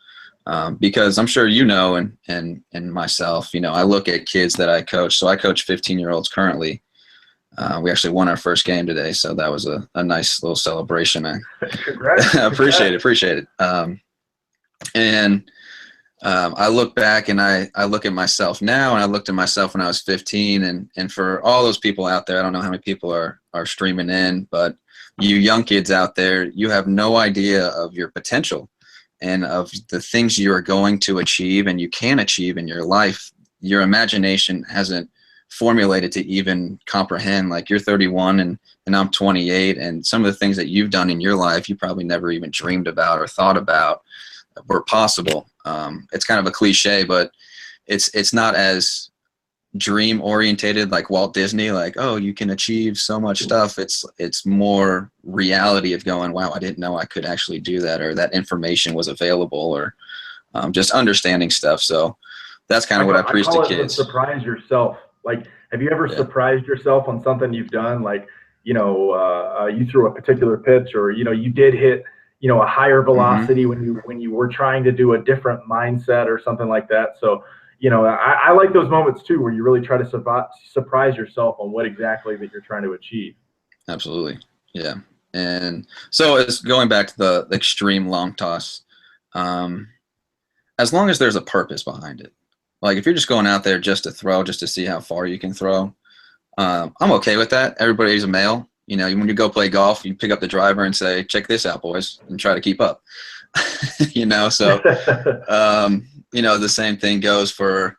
Because I'm sure and myself, I look at kids that I coach. So I coach 15-year-olds currently. We actually won our first game today, so that was a nice little celebration. I appreciate it. I look back and I look at myself now, and I looked at myself when I was 15. And for all those people out there, I don't know how many people are streaming in, but you young kids out there, you have no idea of your potential and of the things you are going to achieve and you can achieve in your life. Your imagination hasn't formulated to even comprehend. Like, you're 31 and I'm 28, and some of the things that you've done in your life you probably never even dreamed about or thought about were possible. It's kind of a cliche, but it's not as dream orientated like Walt Disney, like, oh, you can achieve so much stuff. It's more reality of going, wow, I didn't know I could actually do that, or that information was available, or just understanding stuff. So that's kind of what I preach to kids. Surprise yourself. Like, have you ever surprised yourself on something you've done? Like, you threw a particular pitch, or you did hit a higher velocity when you were trying to do a different mindset or something like that. So I like those moments too, where you really try to surprise yourself on what exactly that you're trying to achieve. Absolutely. Yeah. And so it's going back to the extreme long toss. As long as there's a purpose behind it, like if you're just going out there just to throw, just to see how far you can throw, I'm okay with that. Everybody's a male. When you go play golf, you pick up the driver and say, check this out, boys, and try to keep up. So the same thing goes for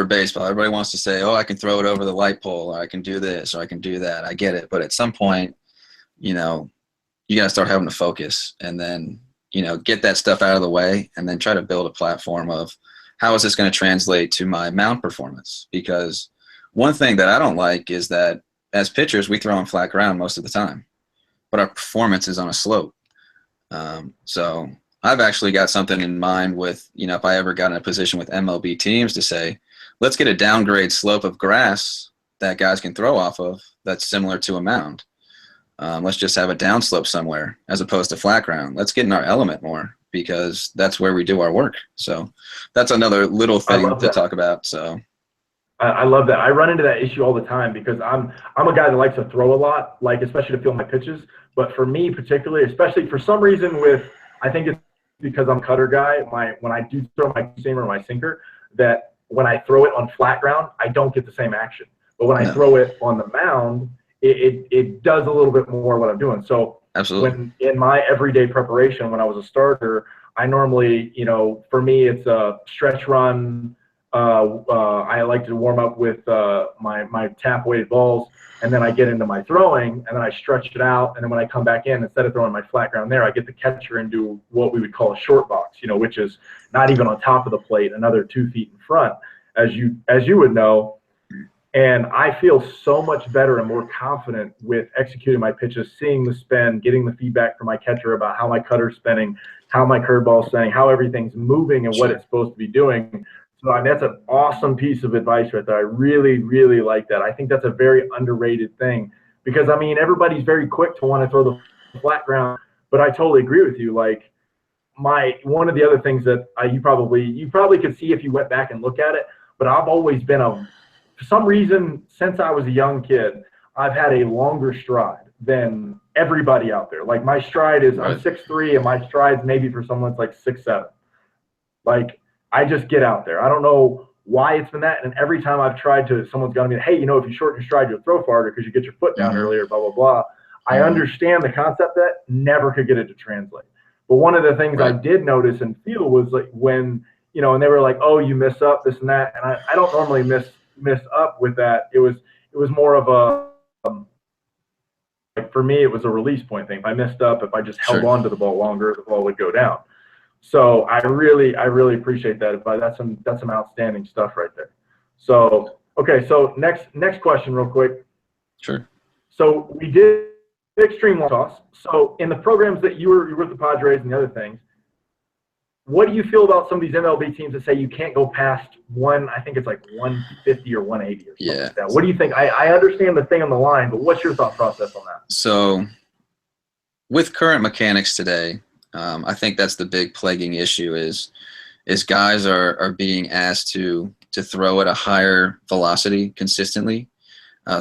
baseball. Everybody wants to say, oh, I can throw it over the light pole, or I can do this, or I can do that. I get it. But at some point, you got to start having to focus and then, get that stuff out of the way and then try to build a platform of how is this going to translate to my mound performance? Because one thing that I don't like is that as pitchers, we throw on flat ground most of the time, but our performance is on a slope. So I've actually got something in mind with, if I ever got in a position with MLB teams to say, let's get a downgrade slope of grass that guys can throw off of that's similar to a mound. Let's just have a downslope somewhere as opposed to flat ground. Let's get in our element more because that's where we do our work. So that's another little thing to talk about. So I love that. I run into that issue all the time because I'm a guy that likes to throw a lot, like especially to feel my pitches. But for me particularly, especially for some reason I think it's because I'm a cutter guy, when I do throw my seamer or my sinker, that when I throw it on flat ground, I don't get the same action. But when I throw it on the mound, it does a little bit more what I'm doing. So absolutely, when in my everyday preparation, when I was a starter, I normally, for me, it's a stretch run. I like to warm up with my tap weighted balls, and then I get into my throwing, and then I stretch it out, and then when I come back in, instead of throwing my flat ground there, I get the catcher into what we would call a short box, which is not even on top of the plate, another 2 feet in front, as you would know. And I feel so much better and more confident with executing my pitches, seeing the spin, getting the feedback from my catcher about how my cutter's spinning, how my curveball's spinning, how everything's moving and what it's supposed to be doing. So that's an awesome piece of advice right there. I really, really like that. I think that's a very underrated thing because, everybody's very quick to want to throw the flat ground, but I totally agree with you. Like one of the other things that you probably could see if you went back and look at it, but I've always been for some reason, since I was a young kid, I've had a longer stride than everybody out there. Like my stride is, I'm 6'3", and my stride's maybe for someone that's like 6'7". Like I just get out there. I don't know why it's been that. And every time I've tried someone's gone to me, hey, if you shorten your stride, you'll throw farther because you get your foot down earlier, blah, blah, blah. I understand the concept that never could get it to translate. But one of the things I did notice and feel was like when, and they were like, oh, you miss up, this and that. And I don't normally miss up with that. It was more of a like for me it was a release point thing. If I missed up, if I just held on to the ball longer, the ball would go down. So I really appreciate that. But that's some outstanding stuff right there. So okay, so next question real quick. Sure. So we did extreme long toss. So in the programs that you were with the Padres and the other things, what do you feel about some of these MLB teams that say you can't go past I think it's like 150 or 180 or something like that? What do you think? I understand the thing on the line, but what's your thought process on that? So with current mechanics today, I think that's the big plaguing issue is guys are being asked to throw at a higher velocity consistently.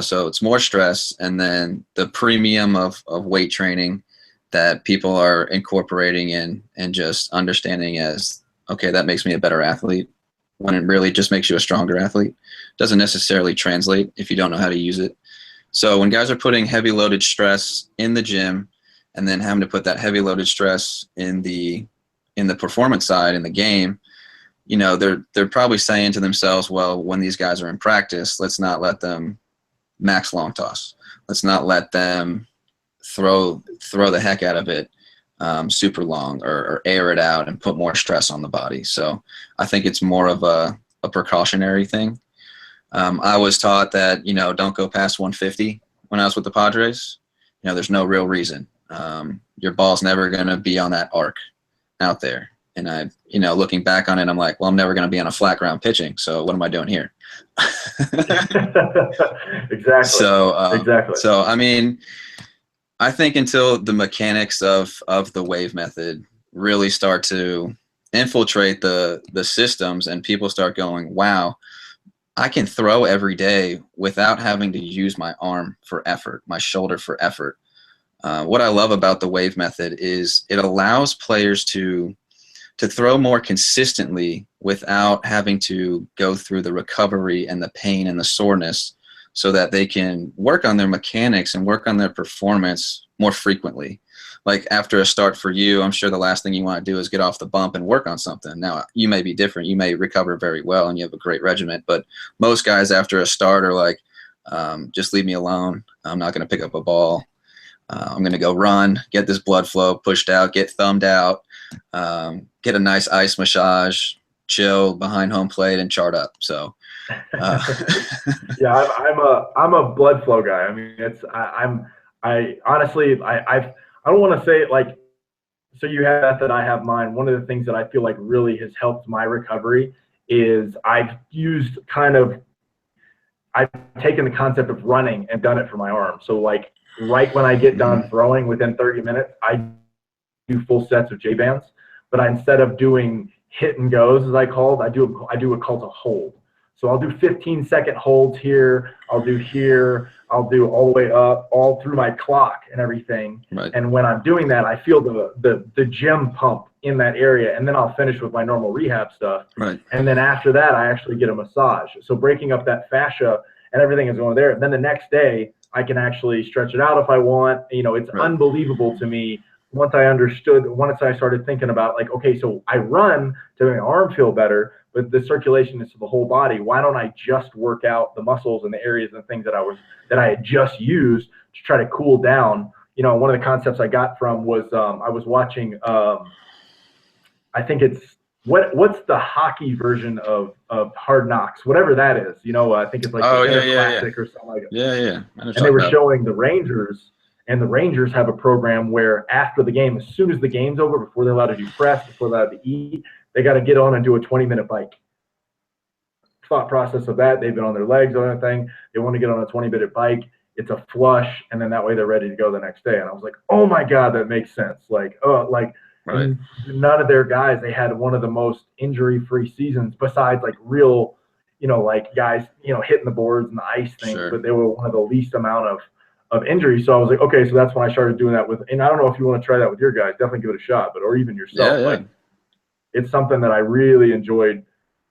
So it's more stress, and then the premium of weight training that people are incorporating in and just understanding as, okay, that makes me a better athlete, when it really just makes you a stronger athlete. Doesn't necessarily translate if you don't know how to use it. So when guys are putting heavy loaded stress in the gym and then having to put that heavy loaded stress in the performance side in the game, they're probably saying to themselves, well, when these guys are in practice, let's not let them max long toss. Let's not let them throw the heck out of it super long or air it out and put more stress on the body. So I think it's more of a precautionary thing. I was taught that, don't go past 150 when I was with the Padres. There's no real reason. Your ball's never going to be on that arc out there. And I, looking back on it, I'm like, well, I'm never going to be on a flat ground pitching. So what am I doing here? Exactly. So, I think until the mechanics of the wave method really start to infiltrate the systems and people start going, wow, I can throw every day without having to use my arm for effort, my shoulder for effort. What I love about the wave method is it allows players to throw more consistently without having to go through the recovery and the pain and the soreness, so that they can work on their mechanics and work on their performance more frequently. Like after a start for you, I'm sure the last thing you want to do is get off the bump and work on something. Now, you may be different. You may recover very well and you have a great regiment, but most guys after a start are like, just leave me alone. I'm not going to pick up a ball. I'm going to go run, get this blood flow pushed out, get thumbed out, get a nice ice massage, chill behind home plate and chart up. So, yeah, I'm a blood flow guy. I mean, I honestly, I don't want to say it like, so you have that I have mine. One of the things that I feel like really has helped my recovery is I've taken the concept of running and done it for my arm. So like right when I get done throwing within 30 minutes, I do full sets of J-bands, but instead of doing hit and goes, as I called, I do what's called a hold. So I'll do 15-second holds here. I'll do all the way up, all through my clock and everything. Right. And when I'm doing that, I feel the gym pump in that area, and then I'll finish with my normal rehab stuff. Right. And then after that, I actually get a massage. So breaking up that fascia and everything is going there. And then the next day, I can actually stretch it out if I want. You know, it's unbelievable to me. Once I started thinking about like, okay, so I run to make my arm feel better, but the circulation is to the whole body. Why don't I just work out the muscles and the areas and things that I had just used to try to cool down? You know, one of the concepts I got from was I was watching. I think it's what's the hockey version of Hard Knocks, whatever that is. You know, I think it's like the Classic or something like that. Yeah. And they were showing the Rangers. And the Rangers have a program where after the game, as soon as the game's over, before they're allowed to do press, before they're allowed to eat, they got to get on and do a 20-minute bike. Thought process of that, they've been on their legs or anything. They want to get on a 20-minute bike. It's a flush, and then that way they're ready to go the next day. And I was like, oh my God, that makes sense. Like, none of their guys, they had one of the most injury-free seasons besides like real, you know, like guys, you know, hitting the boards and the ice thing, but they were one of the least amount of injury. So I was like, okay, so that's when I started doing that with, and I don't know if you want to try that with your guys, definitely give it a shot, but, or even yourself. Like, it's something that I really enjoyed,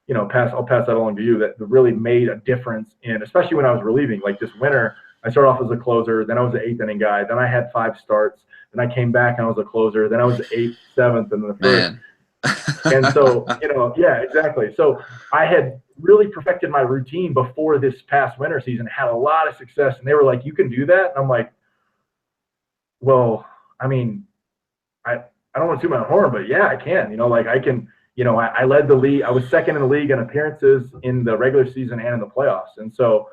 you know, I'll pass that along to you, that really made a difference in, especially when I was relieving, like this winter, I started off as a closer, then I was the 8th inning guy, then I had 5 starts, then I came back and I was a closer, then I was the 8th, 7th, and the 1st. And so, you know, yeah, exactly. So I had really perfected my routine before this past winter season, had a lot of success. And they were like, you can do that? And I'm like, well, I mean, I don't want to toot my own horn, but yeah, I can. You know, like I can, you know, I led the league. I was second in the league in appearances in the regular season and in the playoffs. And so,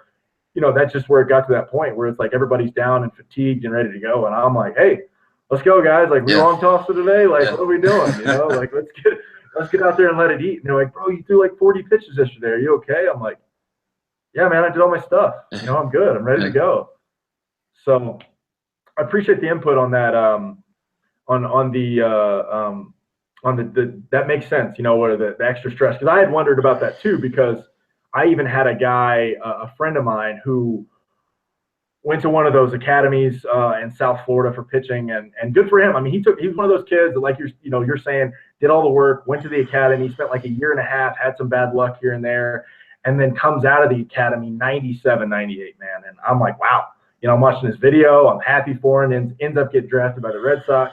you know, that's just where it got to that point where it's like everybody's down and fatigued and ready to go. And I'm like, hey, let's go, guys. Like, we long toss it today. Like, what are we doing? You know, like, let's get out there and let it eat. And they're like, bro, you threw like 40 pitches yesterday. Are you okay? I'm like, yeah, man, I did all my stuff. You know, I'm good. I'm ready to go. So I appreciate the input on that. That makes sense. You know, what are the extra stress? Because I had wondered about that too, because I even had a guy, a friend of mine, who went to one of those academies in South Florida for pitching, and good for him. I mean, he's one of those kids that, like you're saying, did all the work, went to the academy, spent like a year and a half, had some bad luck here and there, and then comes out of the academy 97, 98, man. And I'm like, wow. You know, I'm watching this video. I'm happy for him, and ends up getting drafted by the Red Sox.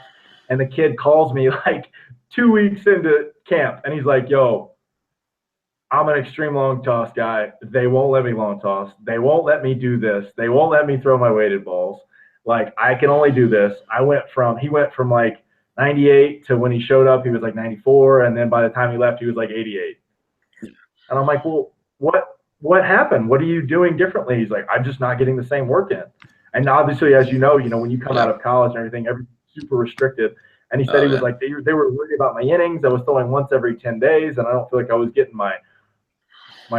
And the kid calls me like 2 weeks into camp, and he's like, yo, I'm an extreme long toss guy. They won't let me long toss. They won't let me do this. They won't let me throw my weighted balls. Like, I can only do this. He went from like 98 to when he showed up, he was like 94. And then by the time he left, he was like 88. And I'm like, well, what happened? What are you doing differently? He's like, I'm just not getting the same work in. And obviously, as you know, when you come out of college and everything, everything's super restricted. And he said he was like, they were worried about my innings. I was throwing once every 10 days, and I don't feel like I was getting my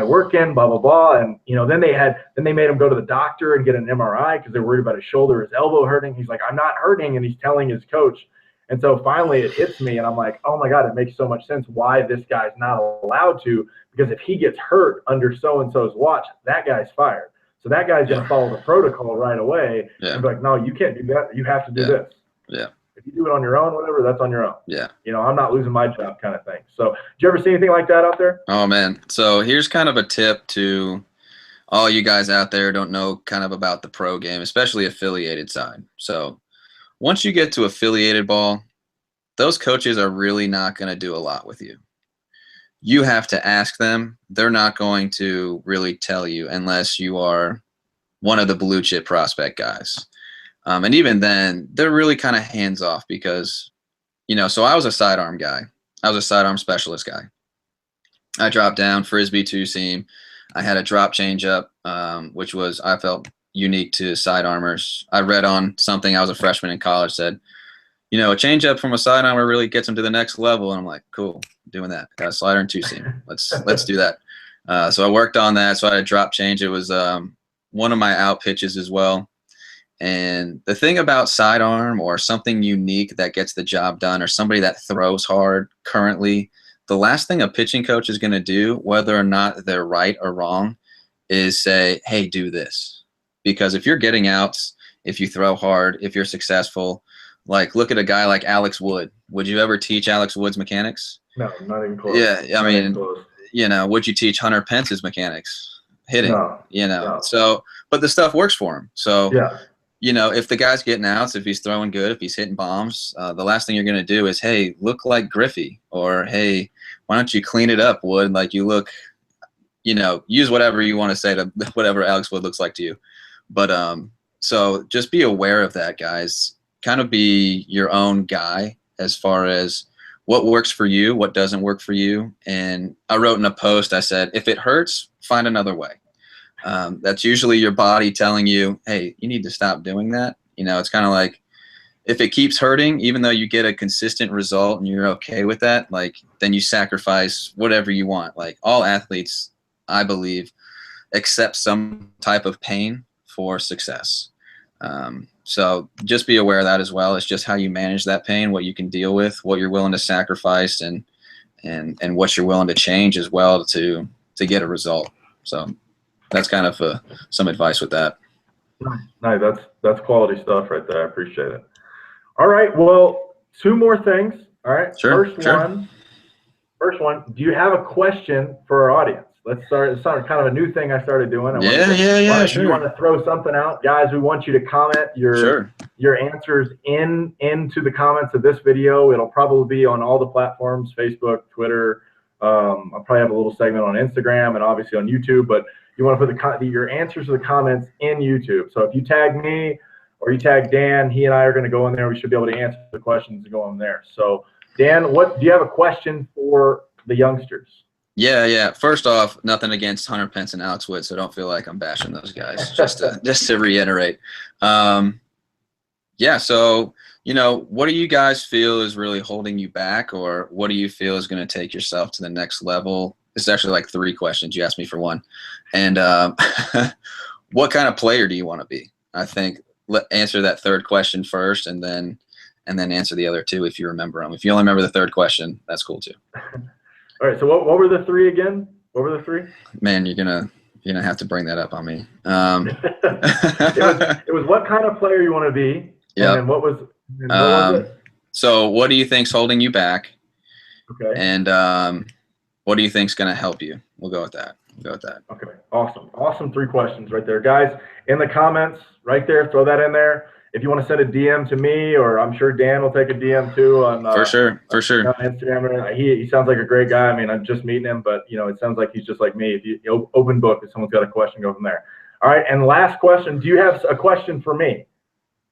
work in, blah, blah, blah. And, then they made him go to the doctor and get an MRI because they're worried about his shoulder, his elbow hurting. He's like, I'm not hurting. And he's telling his coach. And so finally it hits me, and I'm like, oh my God, it makes so much sense why this guy's not allowed to, because if he gets hurt under so-and-so's watch, that guy's fired. So that guy's going to follow the protocol right away and be like, no, you can't do that. You have to do this. Yeah. If you do it on your own, whatever, that's on your own. Yeah. I'm not losing my job kind of thing. So, did you ever see anything like that out there? Oh, man. So, here's kind of a tip to all you guys out there who don't know kind of about the pro game, especially affiliated side. So, once you get to affiliated ball, those coaches are really not going to do a lot with you. You have to ask them. They're not going to really tell you unless you are one of the blue chip prospect guys. And even then, they're really kind of hands off because, so I was a sidearm guy. I was a sidearm specialist guy. I dropped down, frisbee two seam. I had a drop change up, which was, I felt, unique to sidearmers. I read on something, I was a freshman in college, said, a change up from a sidearmer really gets them to the next level. And I'm like, cool, doing that. Got a slider and two seam. Let's do that. So I worked on that. So I had a drop change. It was one of my out pitches as well. And the thing about sidearm or something unique that gets the job done, or somebody that throws hard currently, the last thing a pitching coach is going to do, whether or not they're right or wrong, is say, hey, do this. Because if you're getting outs, if you throw hard, if you're successful, like look at a guy like Alex Wood. Would you ever teach Alex Wood's mechanics? No, not even close. Yeah, I mean, would you teach Hunter Pence's mechanics? Hitting, No. So, but the stuff works for him. So, yeah. If the guy's getting outs, if he's throwing good, if he's hitting bombs, the last thing you're going to do is, hey, look like Griffey, or hey, why don't you clean it up, Wood? Like you look, use whatever you want to say to whatever Alex Wood looks like to you. But so just be aware of that, guys. Kind of be your own guy as far as what works for you, what doesn't work for you. And I wrote in a post, I said, if it hurts, find another way. That's usually your body telling you, hey, you need to stop doing that. It's kind of like if it keeps hurting, even though you get a consistent result and you're okay with that, like then you sacrifice whatever you want. Like all athletes, I believe, accept some type of pain for success. So just be aware of that as well. It's just how you manage that pain, what you can deal with, what you're willing to sacrifice, and what you're willing to change as well to get a result. So that's kind of some advice with that. Nice. That's quality stuff right there. I appreciate it. All right. Well, two more things. All right. Sure. First one. Do you have a question for our audience? Let's start. It's kind of a new thing I started doing. Sure. You want to throw something out, guys? We want you to comment your answers into the comments of this video. It'll probably be on all the platforms: Facebook, Twitter. I'll probably have a little segment on Instagram and obviously on YouTube. But you want to put your answers to the comments in YouTube. So if you tag me or you tag Dan, he and I are going to go in there. We should be able to answer the questions and go in there. So Dan, do you have a question for the youngsters? Yeah. First off, nothing against Hunter Pence and Alex Wood, so don't feel like I'm bashing those guys. Just to reiterate. So what do you guys feel is really holding you back, or what do you feel is going to take yourself to the next level? It's actually like 3 questions. You asked me for one. And what kind of player do you want to be? I think answer that third question first, and then answer the other 2 if you remember them. If you only remember the third question, that's cool too. All right. So what were the 3 again? What were the 3? Man, you're gonna have to bring that up on me. It was what kind of player you want to be. Yeah. And what was it? So what do you think's holding you back? Okay. And what do you think's gonna help you? We'll go with that. Okay. Awesome 3 questions right there, guys. In the comments right there, throw that in there. If you want to send a DM to me, or I'm sure Dan will take a DM too on for sure on Instagram. He sounds like a great guy. I mean, I'm just meeting him, but it sounds like he's just like me. If you open book, if someone's got a question, go from there. All right. And last question: do you have a question for me?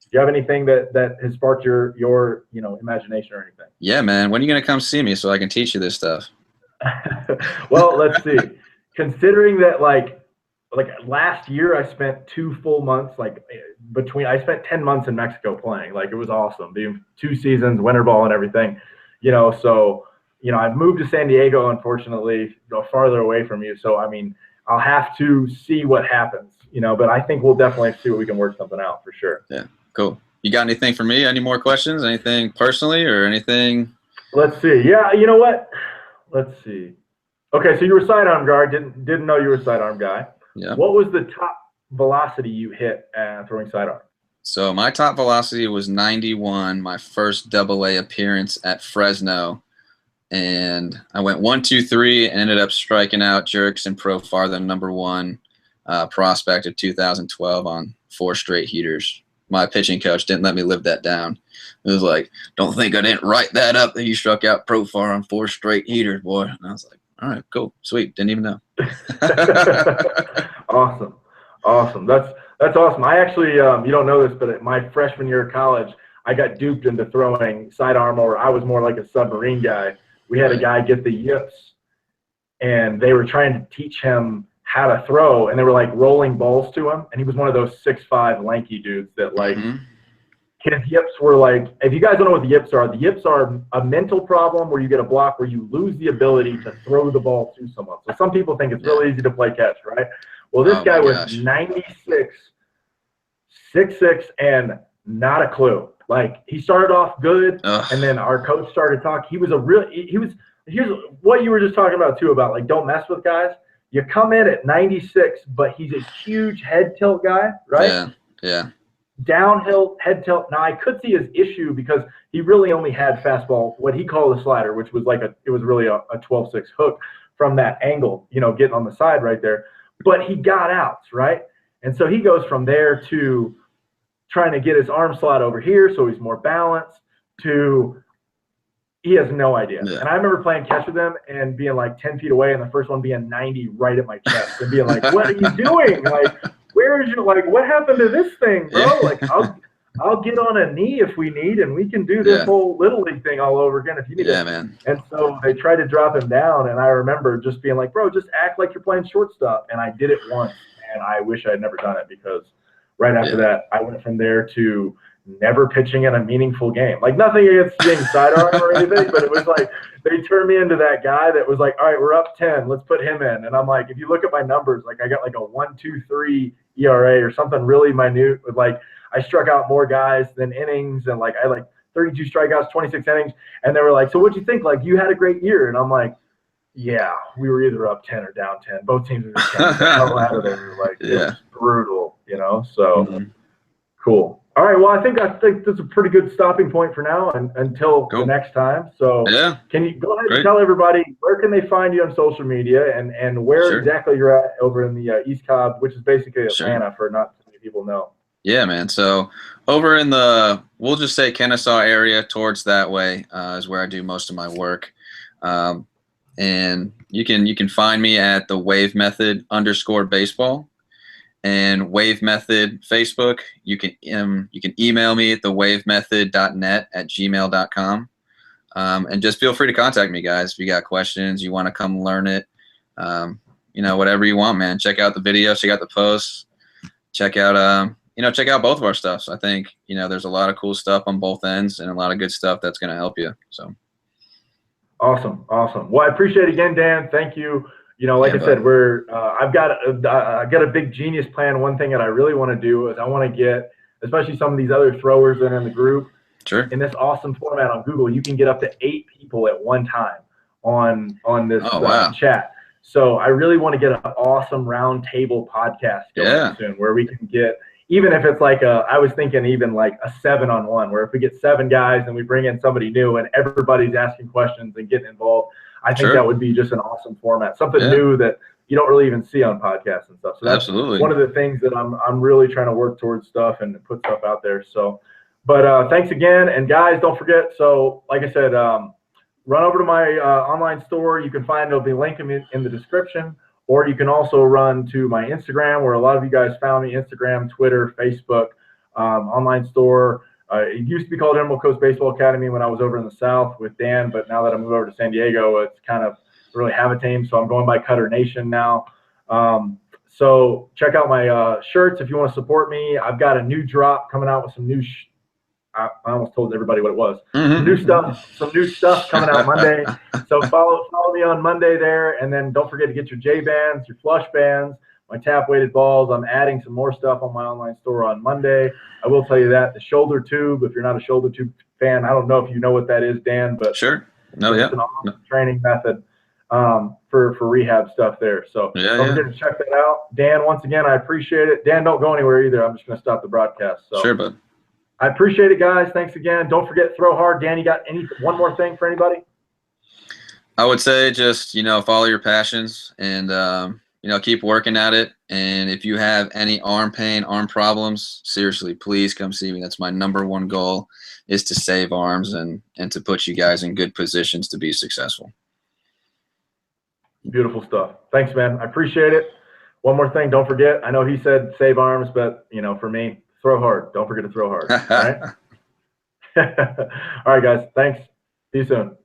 Do you have anything that has sparked your imagination or anything? Yeah, man. When are you gonna come see me so I can teach you this stuff? Well, let's see. Considering that like last year I spent 2 full months, I spent 10 months in Mexico playing. Like it was awesome, being 2 seasons, winter ball and everything, so I've moved to San Diego, unfortunately, farther away from you. So I mean, I'll have to see what happens, but I think we'll definitely see what we can work something out for sure. Yeah, cool. You got anything for me? Any more questions? Anything personally or anything? Let's see. Yeah, you know what? Let's see. Okay, so you were sidearm guard. Didn't know you were a sidearm guy. Yeah. What was the top velocity you hit throwing sidearm? So my top velocity was 91. My first AA appearance at Fresno, and I went 1, 2, 3, and ended up striking out Jerks and Profar, the #1 prospect of 2012 on 4 straight heaters. My pitching coach didn't let me live that down. It was like, don't think I didn't write that up that you struck out Profar on 4 straight heaters, boy. And I was like, all right, cool, sweet. Didn't even know. Awesome. That's awesome. I actually, you don't know this, but at my freshman year of college, I got duped into throwing sidearm, or I was more like a submarine guy. We had a guy get the yips and they were trying to teach him how to throw, and they were like rolling balls to him, and he was one of those 6'5" lanky dudes that like his yips were like, if you guys don't know what the yips are a mental problem where you get a block where you lose the ability to throw the ball to someone. So some people think it's really easy to play catch, right? Well, this guy was 96, 6'6", and not a clue. Like, he started off good, and then our coach started talking. Here's what you were just talking about too, about like, don't mess with guys. You come in at 96, but he's a huge head tilt guy, right? Yeah. Downhill, head tilt. Now, I could see his issue because he really only had fastball, what he called a slider, which was like it was really a 12-6 hook from that angle, getting on the side right there. But he got outs, right? And so he goes from there to trying to get his arm slot over here so he's more balanced to he has no idea. Yeah. And I remember playing catch with him and being like 10 feet away and the first one being 90 right at my chest and being like, what are you doing? Like, where is your, like, what happened to this thing, bro? Yeah. Like, I'll get on a knee if we need, and we can do this whole Little League thing all over again if you need it. Man. And so they tried to drop him down, and I remember just being like, bro, just act like you're playing shortstop. And I did it once, and I wish I had never done it because right after that, I went from there to never pitching in a meaningful game. Like, nothing against being sidearm or anything, but it was like they turned me into that guy that was like, all right, we're up 10, let's put him in. And I'm like, if you look at my numbers, like I got like a 1.23 ERA or something really minute with like I struck out more guys than innings, and like I had like 32 strikeouts, 26 innings, and they were like, so what'd you think? Like, you had a great year. And I'm like, yeah, we were either up 10 or down 10. Both teams were just getting the hell out of there. Like, it was brutal, so cool. All right, well, I think that's a pretty good stopping point for now until the next time. So can you go ahead and tell everybody where can they find you on social media and where exactly you're at over in the East Cobb, which is basically Atlanta for not so many people know. Yeah, man. So over in the, we'll just say Kennesaw area towards that way is where I do most of my work. And you can find me at the Wave Method _baseball. And Wave Method Facebook. You can email me at thewavemethod.net@gmail.com. And just feel free to contact me, guys. If you got questions, you want to come learn it, whatever you want, man. Check out the videos, check out the posts, check out check out both of our stuff. So I think there's a lot of cool stuff on both ends and a lot of good stuff that's going to help you. So awesome. Well, I appreciate it again, Dan. Thank you. Like I said, I've got a big genius plan. One thing that I really want to do is I want to get, especially some of these other throwers that are in the group, in this awesome format on Google, you can get up to 8 people at one time on this chat. So I really want to get an awesome round table podcast going soon where we can get, even if it's like I was thinking even like a 7-on-1, where if we get 7 guys and we bring in somebody new and everybody's asking questions and getting involved, I think that would be just an awesome format, something new that you don't really even see on podcasts and stuff. So that's one of the things that I'm really trying to work towards stuff and put stuff out there. So, but thanks again. And guys, don't forget. So like I said, run over to my online store. You can find, there'll be a link in the description, or you can also run to my Instagram, where a lot of you guys found me: Instagram, Twitter, Facebook, online store. It used to be called Emerald Coast Baseball Academy when I was over in the South with Dan, but now that I moved over to San Diego, it's kind of really have a team. So I'm going by Cutternation now. So check out my shirts if you want to support me. I've got a new drop coming out with some new I almost told everybody what it was. Some new stuff coming out Monday. So follow me on Monday there, and then don't forget to get your J bands, your flush bands, my tap weighted balls. I'm adding some more stuff on my online store on Monday. I will tell you that the shoulder tube, if you're not a shoulder tube fan, I don't know if you know what that is, Dan, but it's an awesome training method for rehab stuff there. So don't forget to check that out. Dan, once again, I appreciate it. Dan, don't go anywhere either. I'm just going to stop the broadcast. So sure, bud. I appreciate it, guys. Thanks again. Don't forget, throw hard. Dan, you got one more thing for anybody? I would say just, follow your passions and, keep working at it. And if you have any arm pain, arm problems, seriously, please come see me. That's my #1 goal, is to save arms and to put you guys in good positions to be successful. Beautiful stuff. Thanks, man. I appreciate it. One more thing. Don't forget, I know he said save arms, but, for me, throw hard. Don't forget to throw hard. All right? All right, guys. Thanks. See you soon.